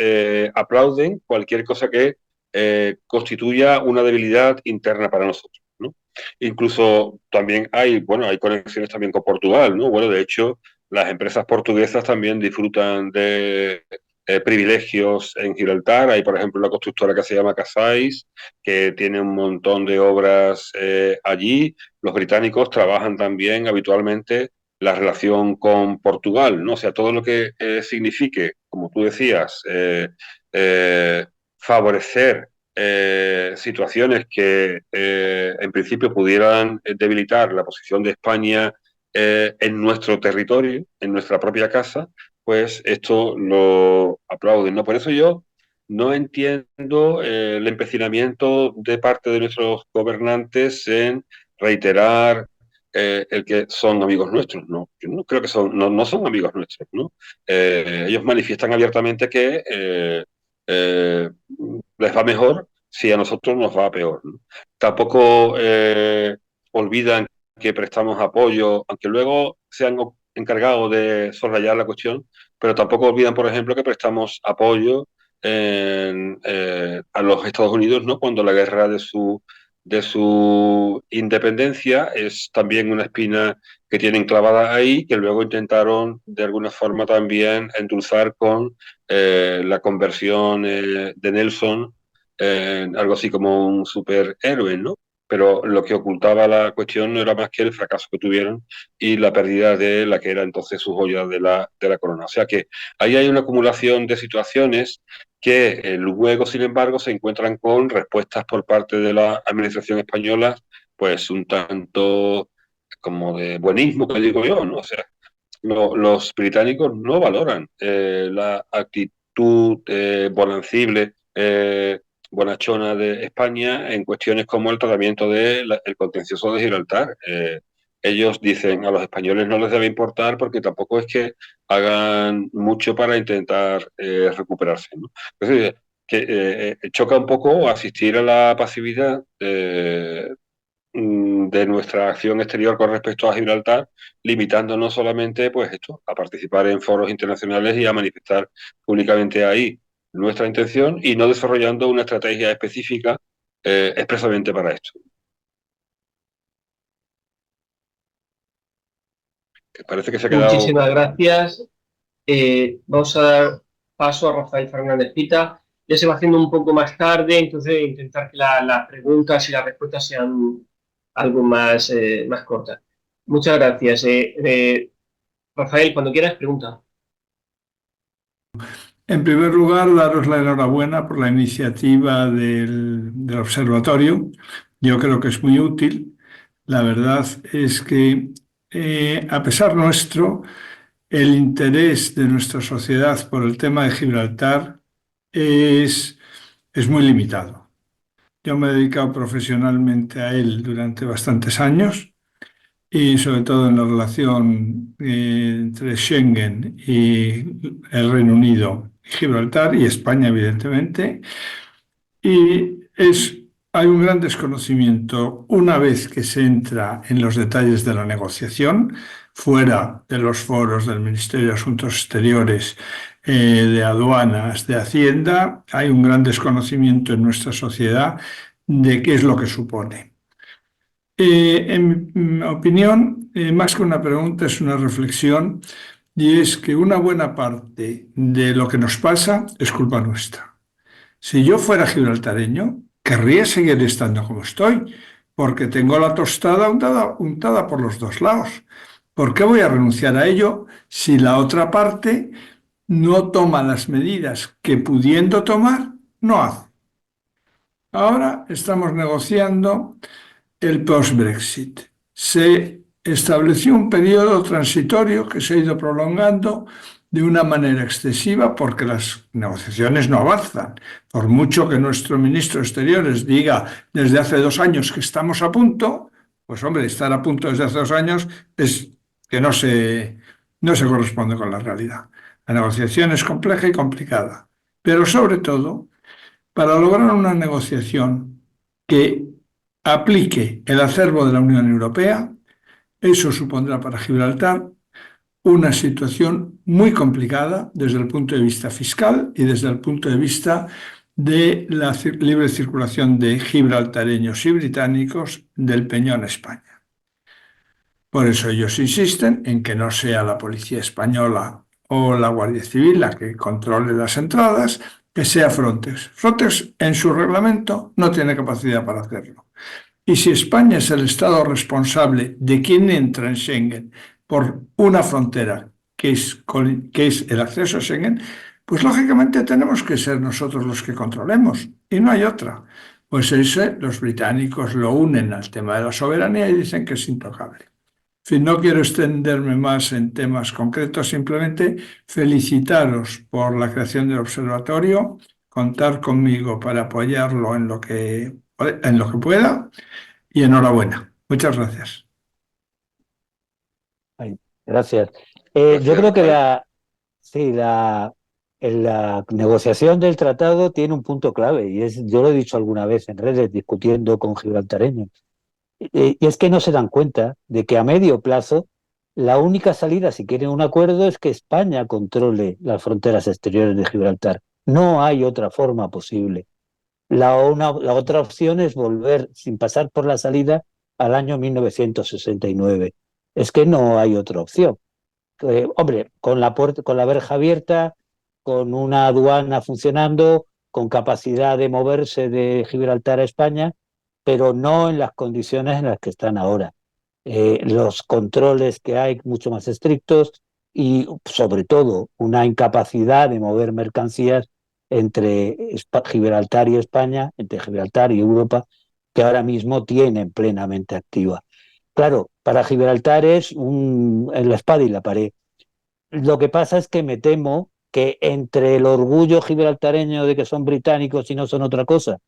aplauden cualquier cosa que constituya una debilidad interna para nosotros, ¿no? Incluso también hay conexiones también con Portugal, ¿no? Bueno, de hecho, las empresas portuguesas también disfrutan de privilegios en Gibraltar. Hay, por ejemplo, la constructora que se llama Casais, que tiene un montón de obras allí. Los británicos trabajan también habitualmente la relación con Portugal, ¿no? O sea, todo lo que signifique, como tú decías, favorecer situaciones que en principio pudieran debilitar la posición de España en nuestro territorio, en nuestra propia casa, pues esto lo aplauden, ¿no? Por eso yo no entiendo el empecinamiento de parte de nuestros gobernantes en reiterar el que son amigos nuestros, ¿no? Yo no creo que no son amigos nuestros, ¿no? Ellos manifiestan abiertamente que eh, les va mejor si a nosotros nos va peor, ¿no? Tampoco olvidan que prestamos apoyo, aunque luego se han encargado de soslayar la cuestión, pero tampoco olvidan, por ejemplo, que prestamos apoyo a los Estados Unidos, ¿no? Cuando la guerra de su independencia es también una espina que tienen clavada ahí, que luego intentaron de alguna forma también endulzar con la conversión de Nelson en algo así como un superhéroe, ¿no? Pero lo que ocultaba la cuestión no era más que el fracaso que tuvieron y la pérdida de la que era entonces su joya de la corona. O sea que ahí hay una acumulación de situaciones que luego, sin embargo, se encuentran con respuestas por parte de la administración española, pues un tanto como de buenismo, que digo yo, ¿no? O sea, los británicos no valoran la actitud bonancible, bonachona de España en cuestiones como el tratamiento del contencioso de Gibraltar. Ellos dicen a los españoles no les debe importar porque tampoco es que hagan mucho para intentar recuperarse, ¿no? Entonces, choca un poco asistir a la pasividad de nuestra acción exterior con respecto a Gibraltar, limitándonos solamente pues esto, a participar en foros internacionales y a manifestar públicamente ahí nuestra intención y no desarrollando una estrategia específica expresamente para esto. Que parece que se ha quedado... Muchísimas gracias. Vamos a dar paso a Rafael Fernández Pita. Ya se va haciendo un poco más tarde, entonces intentar que las preguntas y las respuestas sean algo más cortas. Muchas gracias. Rafael, cuando quieras, pregunta. En primer lugar, daros la enhorabuena por la iniciativa del observatorio. Yo creo que es muy útil. La verdad es que, a pesar nuestro, el interés de nuestra sociedad por el tema de Gibraltar es muy limitado. Yo me he dedicado profesionalmente a él durante bastantes años y sobre todo en la relación entre Schengen y el Reino Unido, Gibraltar y España, evidentemente. Y hay un gran desconocimiento una vez que se entra en los detalles de la negociación, fuera de los foros del Ministerio de Asuntos Exteriores, de aduanas, de Hacienda, hay un gran desconocimiento en nuestra sociedad de qué es lo que supone. En mi opinión, más que una pregunta, es una reflexión, y es que una buena parte de lo que nos pasa es culpa nuestra. Si yo fuera gibraltareño, querría seguir estando como estoy, porque tengo la tostada untada por los dos lados. ¿Por qué voy a renunciar a ello si la otra parte no toma las medidas que pudiendo tomar, no hace? Ahora estamos negociando el post-Brexit. Se estableció un periodo transitorio que se ha ido prolongando de una manera excesiva porque las negociaciones no avanzan. Por mucho que nuestro ministro de Exteriores diga desde hace 2 años que estamos a punto, pues hombre, estar a punto desde hace 2 años es que no se corresponde con la realidad. La negociación es compleja y complicada, pero sobre todo, para lograr una negociación que aplique el acervo de la Unión Europea, eso supondrá para Gibraltar una situación muy complicada desde el punto de vista fiscal y desde el punto de vista de la libre circulación de gibraltareños y británicos del Peñón a España. Por eso ellos insisten en que no sea la Policía Española o la Guardia Civil la que controle las entradas, que sea Frontex. Frontex en su reglamento no tiene capacidad para hacerlo. Y si España es el Estado responsable de quién entra en Schengen por una frontera que es el acceso a Schengen, pues lógicamente tenemos que ser nosotros los que controlemos y no hay otra. Pues los británicos lo unen al tema de la soberanía y dicen que es intocable. En fin, no quiero extenderme más en temas concretos, simplemente felicitaros por la creación del observatorio, contar conmigo para apoyarlo en lo que pueda, y enhorabuena. Muchas gracias. Ay, gracias. Gracias, Yo creo que Rafael. sí, en la negociación del tratado tiene un punto clave, y yo lo he dicho alguna vez en redes discutiendo con gibraltareños, y es que no se dan cuenta de que a medio plazo la única salida, si quieren un acuerdo, es que España controle las fronteras exteriores de Gibraltar. No hay otra forma posible. La otra opción es volver, sin pasar por la salida, al año 1969. Es que no hay otra opción. Hombre, con la verja abierta, con una aduana funcionando, con capacidad de moverse de Gibraltar a España, pero no en las condiciones en las que están ahora. Los controles que hay mucho más estrictos y, sobre todo, una incapacidad de mover mercancías entre Gibraltar y España, entre Gibraltar y Europa, que ahora mismo tienen plenamente activa. Claro, para Gibraltar es en la espada y la pared. Lo que pasa es que me temo que entre el orgullo gibraltareño de que son británicos y no son otra cosa,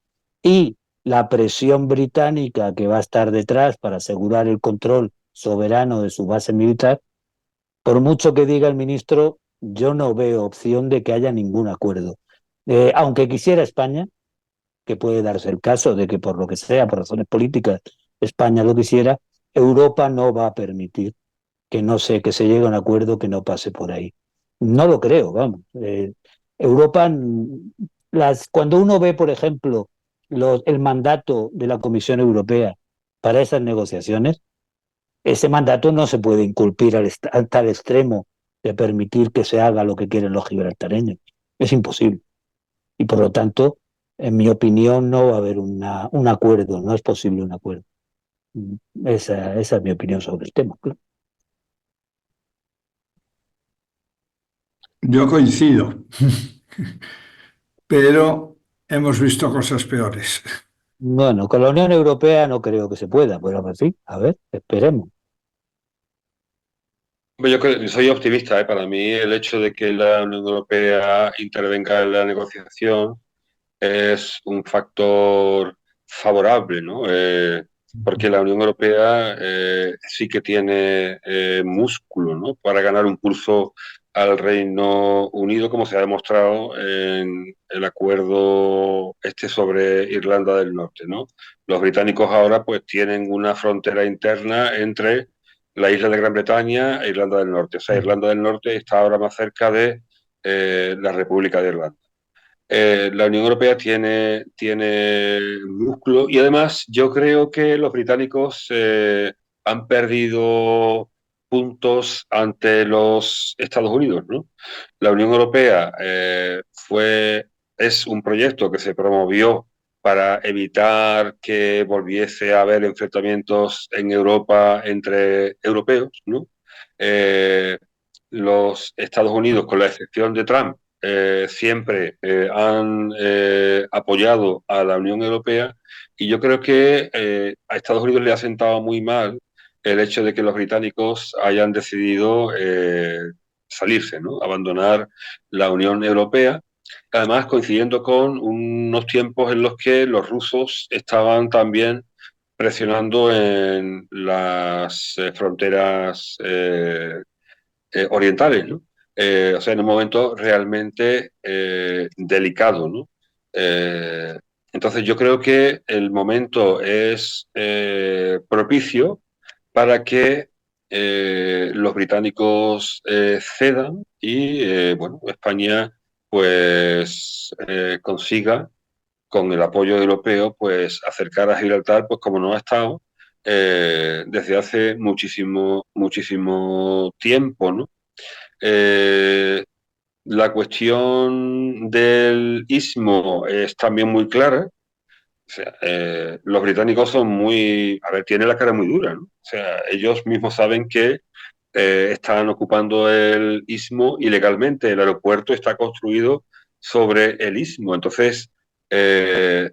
y la presión británica que va a estar detrás para asegurar el control soberano de su base militar, por mucho que diga el ministro, yo no veo opción de que haya ningún acuerdo. Aunque quisiera España, que puede darse el caso de que por lo que sea, por razones políticas, España lo quisiera, Europa no va a permitir que se llegue a un acuerdo que no pase por ahí. No lo creo, vamos. Europa, cuando uno ve, por ejemplo, el mandato de la Comisión Europea para esas negociaciones, ese mandato no se puede inculpir al tal extremo de permitir que se haga lo que quieren los gibraltareños. Es imposible. Y por lo tanto, en mi opinión, no va a haber un acuerdo, no es posible un acuerdo. Esa es mi opinión sobre el tema, claro. Yo coincido, pero hemos visto cosas peores. Bueno, con la Unión Europea no creo que se pueda, pero en fin, a ver, esperemos. Soy optimista, ¿eh? Para mí el hecho de que la Unión Europea intervenga en la negociación es un factor favorable, ¿no? Porque la Unión Europea sí que tiene músculo, ¿no? Para ganar un pulso al Reino Unido, como se ha demostrado en el acuerdo este sobre Irlanda del Norte, ¿no? Los británicos ahora pues tienen una frontera interna entre la isla de Gran Bretaña e Irlanda del Norte. O sea, Irlanda del Norte está ahora más cerca de la República de Irlanda. La Unión Europea tiene músculo y además yo creo que los británicos han perdido puntos ante los Estados Unidos, ¿no? La Unión Europea es un proyecto que se promovió para evitar que volviese a haber enfrentamientos en Europa entre europeos, ¿no? Eh, los Estados Unidos, con la excepción de Trump, siempre han apoyado a la Unión Europea y yo creo que a Estados Unidos le ha sentado muy mal el hecho de que los británicos hayan decidido salirse, ¿no? Abandonar la Unión Europea, además coincidiendo con unos tiempos en los que los rusos estaban también presionando en las fronteras orientales, ¿no? O sea, en un momento realmente delicado, ¿no? Entonces yo creo que el momento es propicio para que los británicos cedan y, bueno, España pues consiga con el apoyo europeo pues acercar a Gibraltar pues como no ha estado desde hace muchísimo tiempo, ¿no? Eh, la cuestión del istmo es también muy clara. O sea, los británicos son muy, a ver, tienen la cara muy dura, ¿no? O sea, ellos mismos saben que están ocupando el istmo ilegalmente. El aeropuerto está construido sobre el istmo. Entonces,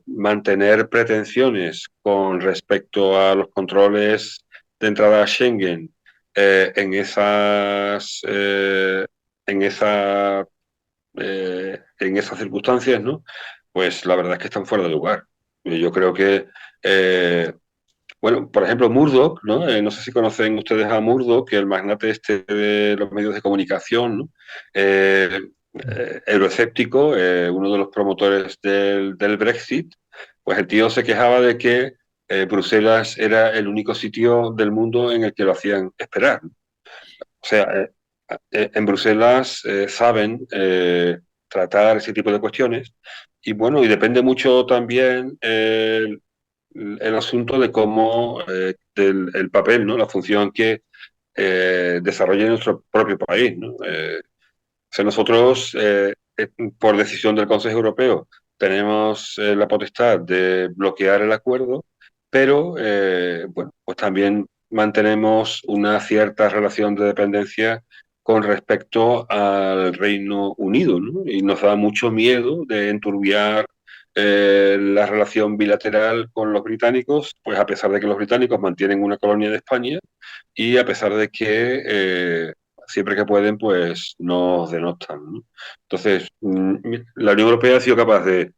mantener pretensiones con respecto a los controles de entrada a Schengen en esa, en esas circunstancias, ¿no? Pues la verdad es que están fuera de lugar. Yo creo que bueno, por ejemplo, Murdoch, ¿no? No sé si conocen ustedes a Murdoch, que es el magnate este de los medios de comunicación, ¿no? Euroescéptico, uno de los promotores del Brexit, pues el tío se quejaba de que Bruselas era el único sitio del mundo en el que lo hacían esperar, ¿no? O sea, en Bruselas saben tratar ese tipo de cuestiones y bueno, y depende mucho también el asunto de cómo el papel, ¿no? La función que desarrolla nuestro propio país, ¿no? O sea, nosotros, por decisión del Consejo Europeo, tenemos la potestad de bloquear el acuerdo, pero bueno, pues también mantenemos una cierta relación de dependencia con respecto al Reino Unido, ¿no? Y nos da mucho miedo de enturbiar la relación bilateral con los británicos, pues a pesar de que los británicos mantienen una colonia de España y a pesar de que siempre que pueden, pues nos denostan, ¿no? Entonces, la Unión Europea ha sido capaz de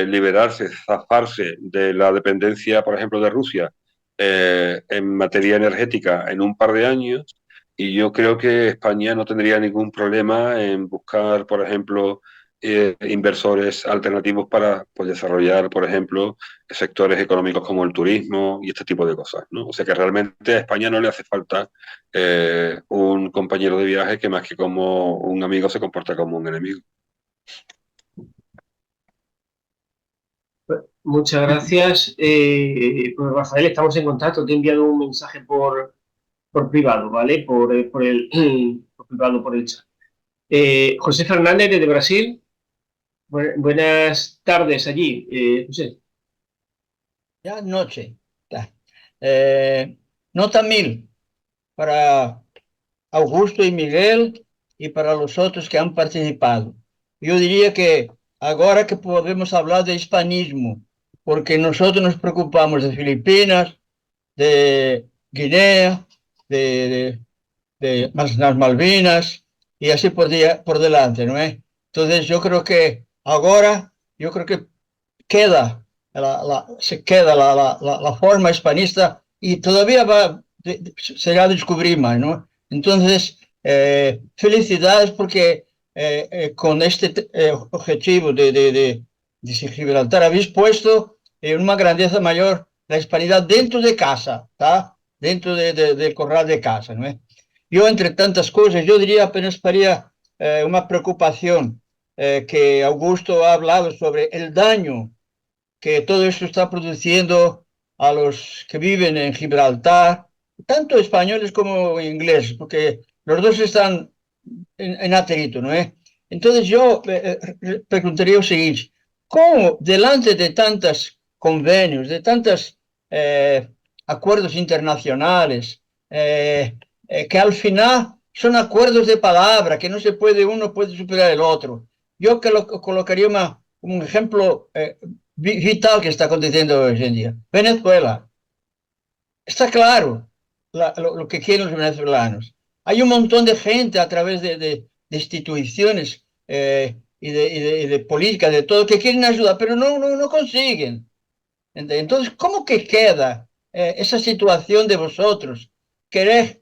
liberarse, zafarse de la dependencia, por ejemplo, de Rusia en materia energética en un par de años y yo creo que España no tendría ningún problema en buscar, por ejemplo, inversores alternativos para pues, desarrollar, por ejemplo, sectores económicos como el turismo y este tipo de cosas, ¿no? O sea que realmente a España no le hace falta un compañero de viaje que más que como un amigo se comporta como un enemigo. Muchas gracias. Pues, Rafael, estamos en contacto. Te he enviado un mensaje por privado, ¿vale? Por el por privado, por el chat. José Fernández, desde Brasil. Buenas tardes allí, José. Ya noche. Tá. Nota 1000 para Augusto y Miguel y para los otros que han participado. Yo diría que ahora que podemos hablar de hispanismo, porque nosotros nos preocupamos de Filipinas, de Guinea, de, las Malvinas y así por delante, ¿no es? Entonces yo creo que ahora, yo creo que queda, se queda la forma hispanista y todavía será descubrir más, ¿no? Entonces, felicidades porque con este objetivo de Gibraltar habéis puesto una grandeza mayor la hispanidad dentro de casa, ¿tá? Dentro del corral de casa, ¿no es? Yo, entre tantas cosas, yo diría apenas paría una preocupación que Augusto ha hablado sobre el daño que todo esto está produciendo a los que viven en Gibraltar, tanto españoles como ingleses, porque los dos están en atrito, ¿no es? Entonces yo preguntaría lo siguiente, ¿cómo delante de tantos convenios, de tantos acuerdos internacionales, que al final son acuerdos de palabra, que no se puede, uno puede superar el otro? Yo que lo colocaría un ejemplo vital que está aconteciendo hoy en día. Venezuela. Está claro lo que quieren los venezolanos. Hay un montón de gente a través de instituciones y de políticas, de todo, que quieren ayudar, pero no consiguen. Entonces, ¿cómo que queda esa situación de vosotros? Querer,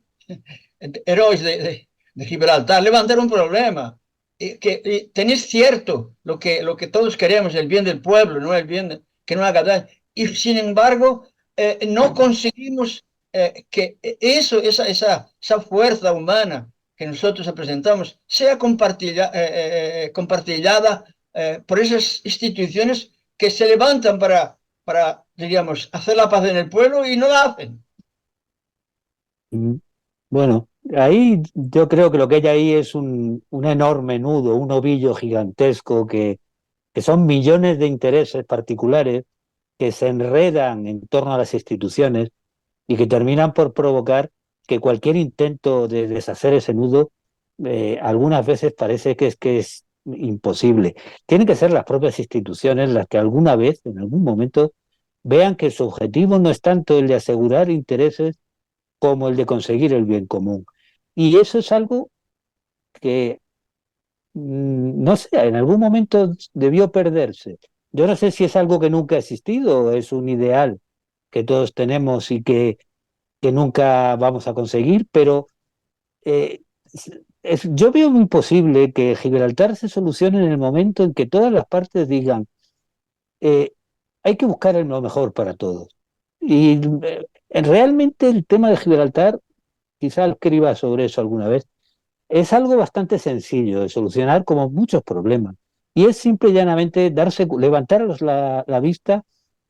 héroes de Gibraltar, levantar un problema. Que tenéis cierto lo que todos queremos, el bien del pueblo, no el bien que no haga daño. Y sin embargo, no conseguimos que esa fuerza humana que nosotros representamos sea compartillada por esas instituciones que se levantan diríamos, hacer la paz en el pueblo y no la hacen. Mm, Bueno, ahí yo creo que lo que hay ahí es un enorme nudo, un ovillo gigantesco que son millones de intereses particulares que se enredan en torno a las instituciones y que terminan por provocar que cualquier intento de deshacer ese nudo algunas veces parece que es imposible. Tienen que ser las propias instituciones las que alguna vez, en algún momento, vean que su objetivo no es tanto el de asegurar intereses como el de conseguir el bien común. Y eso es algo que, no sé, en algún momento debió perderse. Yo no sé si es algo que nunca ha existido o es un ideal que todos tenemos y que nunca vamos a conseguir, pero eh, yo veo muy posible que Gibraltar se solucione en el momento en que todas las partes digan, eh, hay que buscar lo mejor para todos. Y realmente el tema de Gibraltar, quizá escriba sobre eso alguna vez, es algo bastante sencillo de solucionar como muchos problemas. Y es simple y llanamente levantar la vista,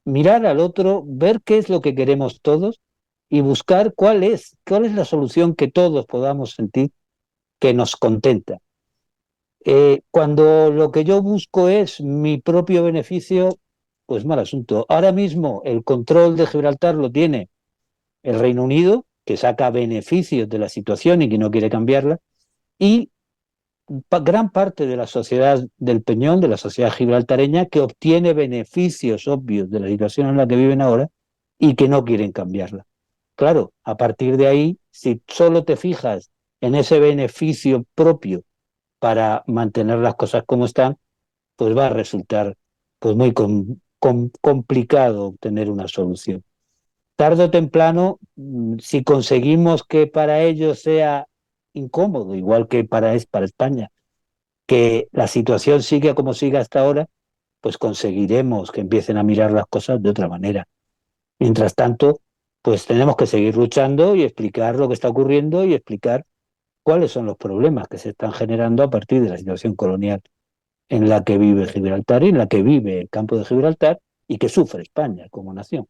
mirar al otro, ver qué es lo que queremos todos y buscar cuál es la solución que todos podamos sentir que nos contenta. Cuando lo que yo busco es mi propio beneficio, pues mal asunto. Ahora mismo el control de Gibraltar lo tiene el Reino Unido, que saca beneficios de la situación y que no quiere cambiarla, y gran parte de la sociedad del Peñón, de la sociedad gibraltareña, que obtiene beneficios obvios de la situación en la que viven ahora y que no quieren cambiarla. Claro, a partir de ahí, si solo te fijas en ese beneficio propio para mantener las cosas como están, pues va a resultar pues muy complicado obtener una solución. Tarde o temprano, si conseguimos que para ellos sea incómodo, igual que para España, que la situación siga como siga hasta ahora, pues conseguiremos que empiecen a mirar las cosas de otra manera. Mientras tanto, pues tenemos que seguir luchando y explicar lo que está ocurriendo y explicar cuáles son los problemas que se están generando a partir de la situación colonial en la que vive Gibraltar y en la que vive el campo de Gibraltar y que sufre España como nación.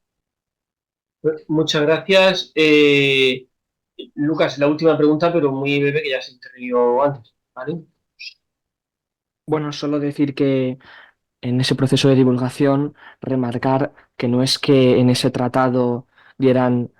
Muchas gracias. Lucas, la última pregunta, pero muy breve, que ya se intervino antes, ¿vale? Bueno, solo decir que en ese proceso de divulgación, remarcar que no es que en ese tratado dieran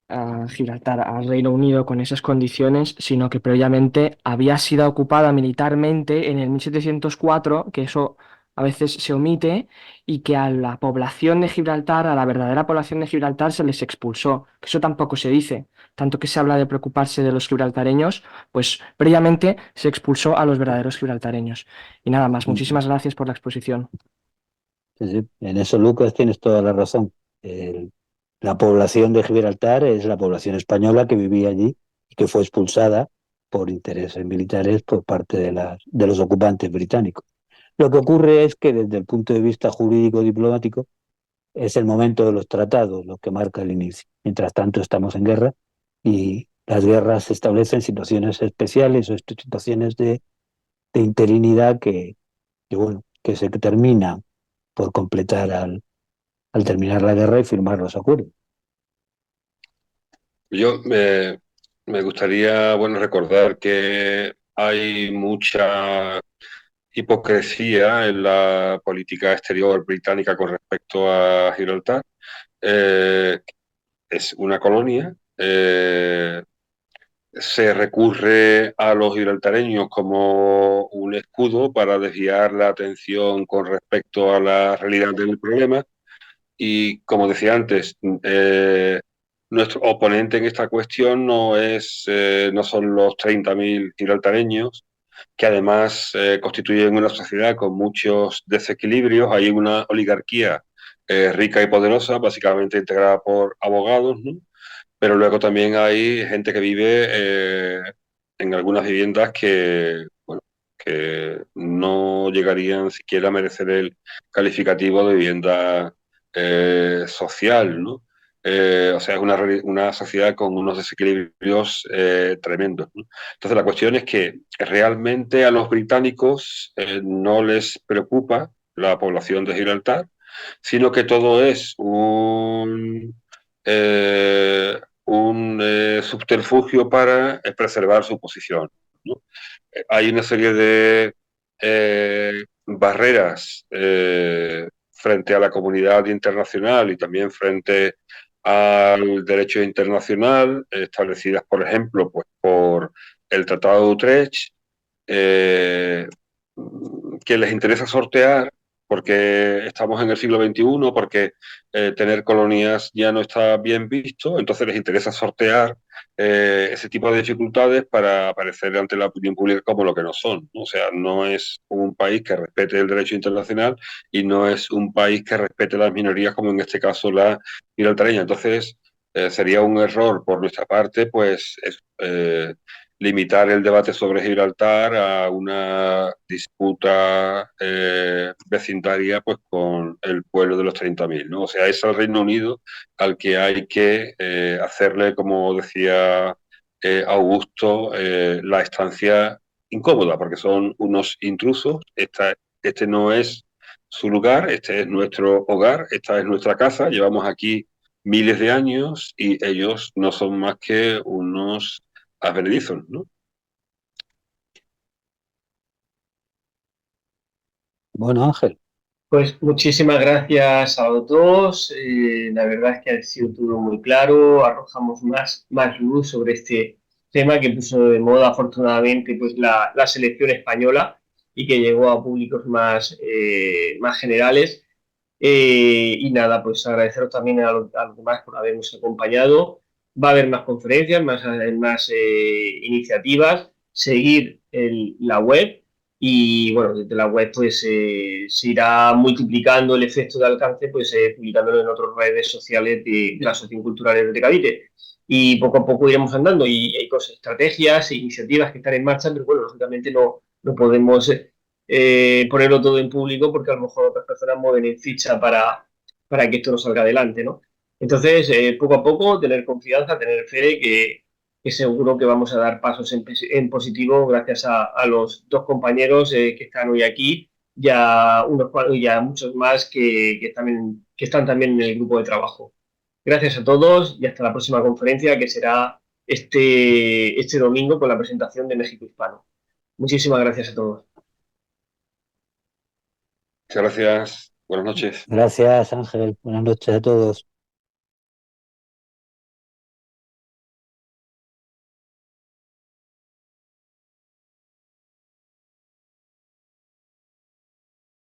a Gibraltar al Reino Unido con esas condiciones, sino que previamente había sido ocupada militarmente en el 1704, que eso a veces se omite, y que a la población de Gibraltar, a la verdadera población de Gibraltar, se les expulsó, que eso tampoco se dice. Tanto que se habla de preocuparse de los gibraltareños, pues previamente se expulsó a los verdaderos gibraltareños. Y nada más, muchísimas gracias por la exposición. Sí, sí. En eso, Lucas, tienes toda la razón. El- la población de Gibraltar es la población española que vivía allí y que fue expulsada por intereses militares por parte de los ocupantes británicos. Lo que ocurre es que desde el punto de vista jurídico-diplomático es el momento de los tratados lo que marca el inicio. Mientras tanto, estamos en guerra y las guerras se establecen situaciones especiales o situaciones de interinidad bueno, que se terminan por completar al terminar la guerra y firmar los acuerdos. Yo me gustaría, bueno, recordar que hay mucha hipocresía en la política exterior británica con respecto a Gibraltar. Eh, es una colonia. Se recurre a los gibraltareños como un escudo para desviar la atención con respecto a la realidad del problema. Y como decía antes, nuestro oponente en esta cuestión no son los 30.000 gibraltareños, que además constituyen una sociedad con muchos desequilibrios. Hay una oligarquía rica y poderosa, básicamente integrada por abogados, ¿no? Pero luego también hay gente que vive en algunas viviendas bueno, que no llegarían siquiera a merecer el calificativo de vivienda social, ¿no? O sea, es una sociedad con unos desequilibrios tremendos, ¿no? Entonces, la cuestión es que realmente a los británicos no les preocupa la población de Gibraltar, sino que todo es un subterfugio para preservar su posición, ¿no? Hay una serie de barreras frente a la comunidad internacional y también frente al derecho internacional, establecidas, por ejemplo, pues, por el Tratado de Utrecht, eh, que les interesa sortear porque estamos en el siglo XXI, porque tener colonias ya no está bien visto, entonces les interesa sortear ese tipo de dificultades para aparecer ante la opinión pública como lo que no son, ¿no? O sea, no es un país que respete el derecho internacional y no es un país que respete las minorías, como en este caso la gibraltareña. Entonces, sería un error por nuestra parte, pues, limitar el debate sobre Gibraltar a una disputa vecindaria, pues, con el pueblo de los 30.000, ¿no? O sea, es al Reino Unido al que hay que hacerle, como decía Augusto, la estancia incómoda, porque son unos intrusos. Este no es su lugar, este es nuestro hogar, esta es nuestra casa, llevamos aquí miles de años y ellos no son más que unos advenedizos, ¿no? Bueno, Ángel, Pues muchísimas gracias a los dos. La verdad es que ha sido todo muy claro. Arrojamos más luz sobre este tema que puso de moda, afortunadamente, pues la selección española y que llegó a públicos más generales. Y nada, pues agradeceros también a los demás por habernos acompañado. Va a haber más conferencias, más iniciativas. Seguir la web y bueno, desde la web pues se irá multiplicando el efecto de alcance, pues publicándolo en otras redes sociales de la Asociación Cultural de Cavite. Y poco a poco iremos andando y hay cosas, estrategias e iniciativas que están en marcha, pero bueno, lógicamente no podemos ponerlo todo en público porque a lo mejor otras personas mueven en ficha para que esto no salga adelante, ¿no? Entonces, poco a poco, tener confianza, tener fe que seguro que vamos a dar pasos en positivo gracias a los dos compañeros que están hoy aquí y a muchos más que están también en el grupo de trabajo. Gracias a todos y hasta la próxima conferencia que será este domingo con la presentación de México Hispano. Muchísimas gracias a todos. Muchas gracias. Buenas noches. gracias, Ángel. Buenas noches a todos.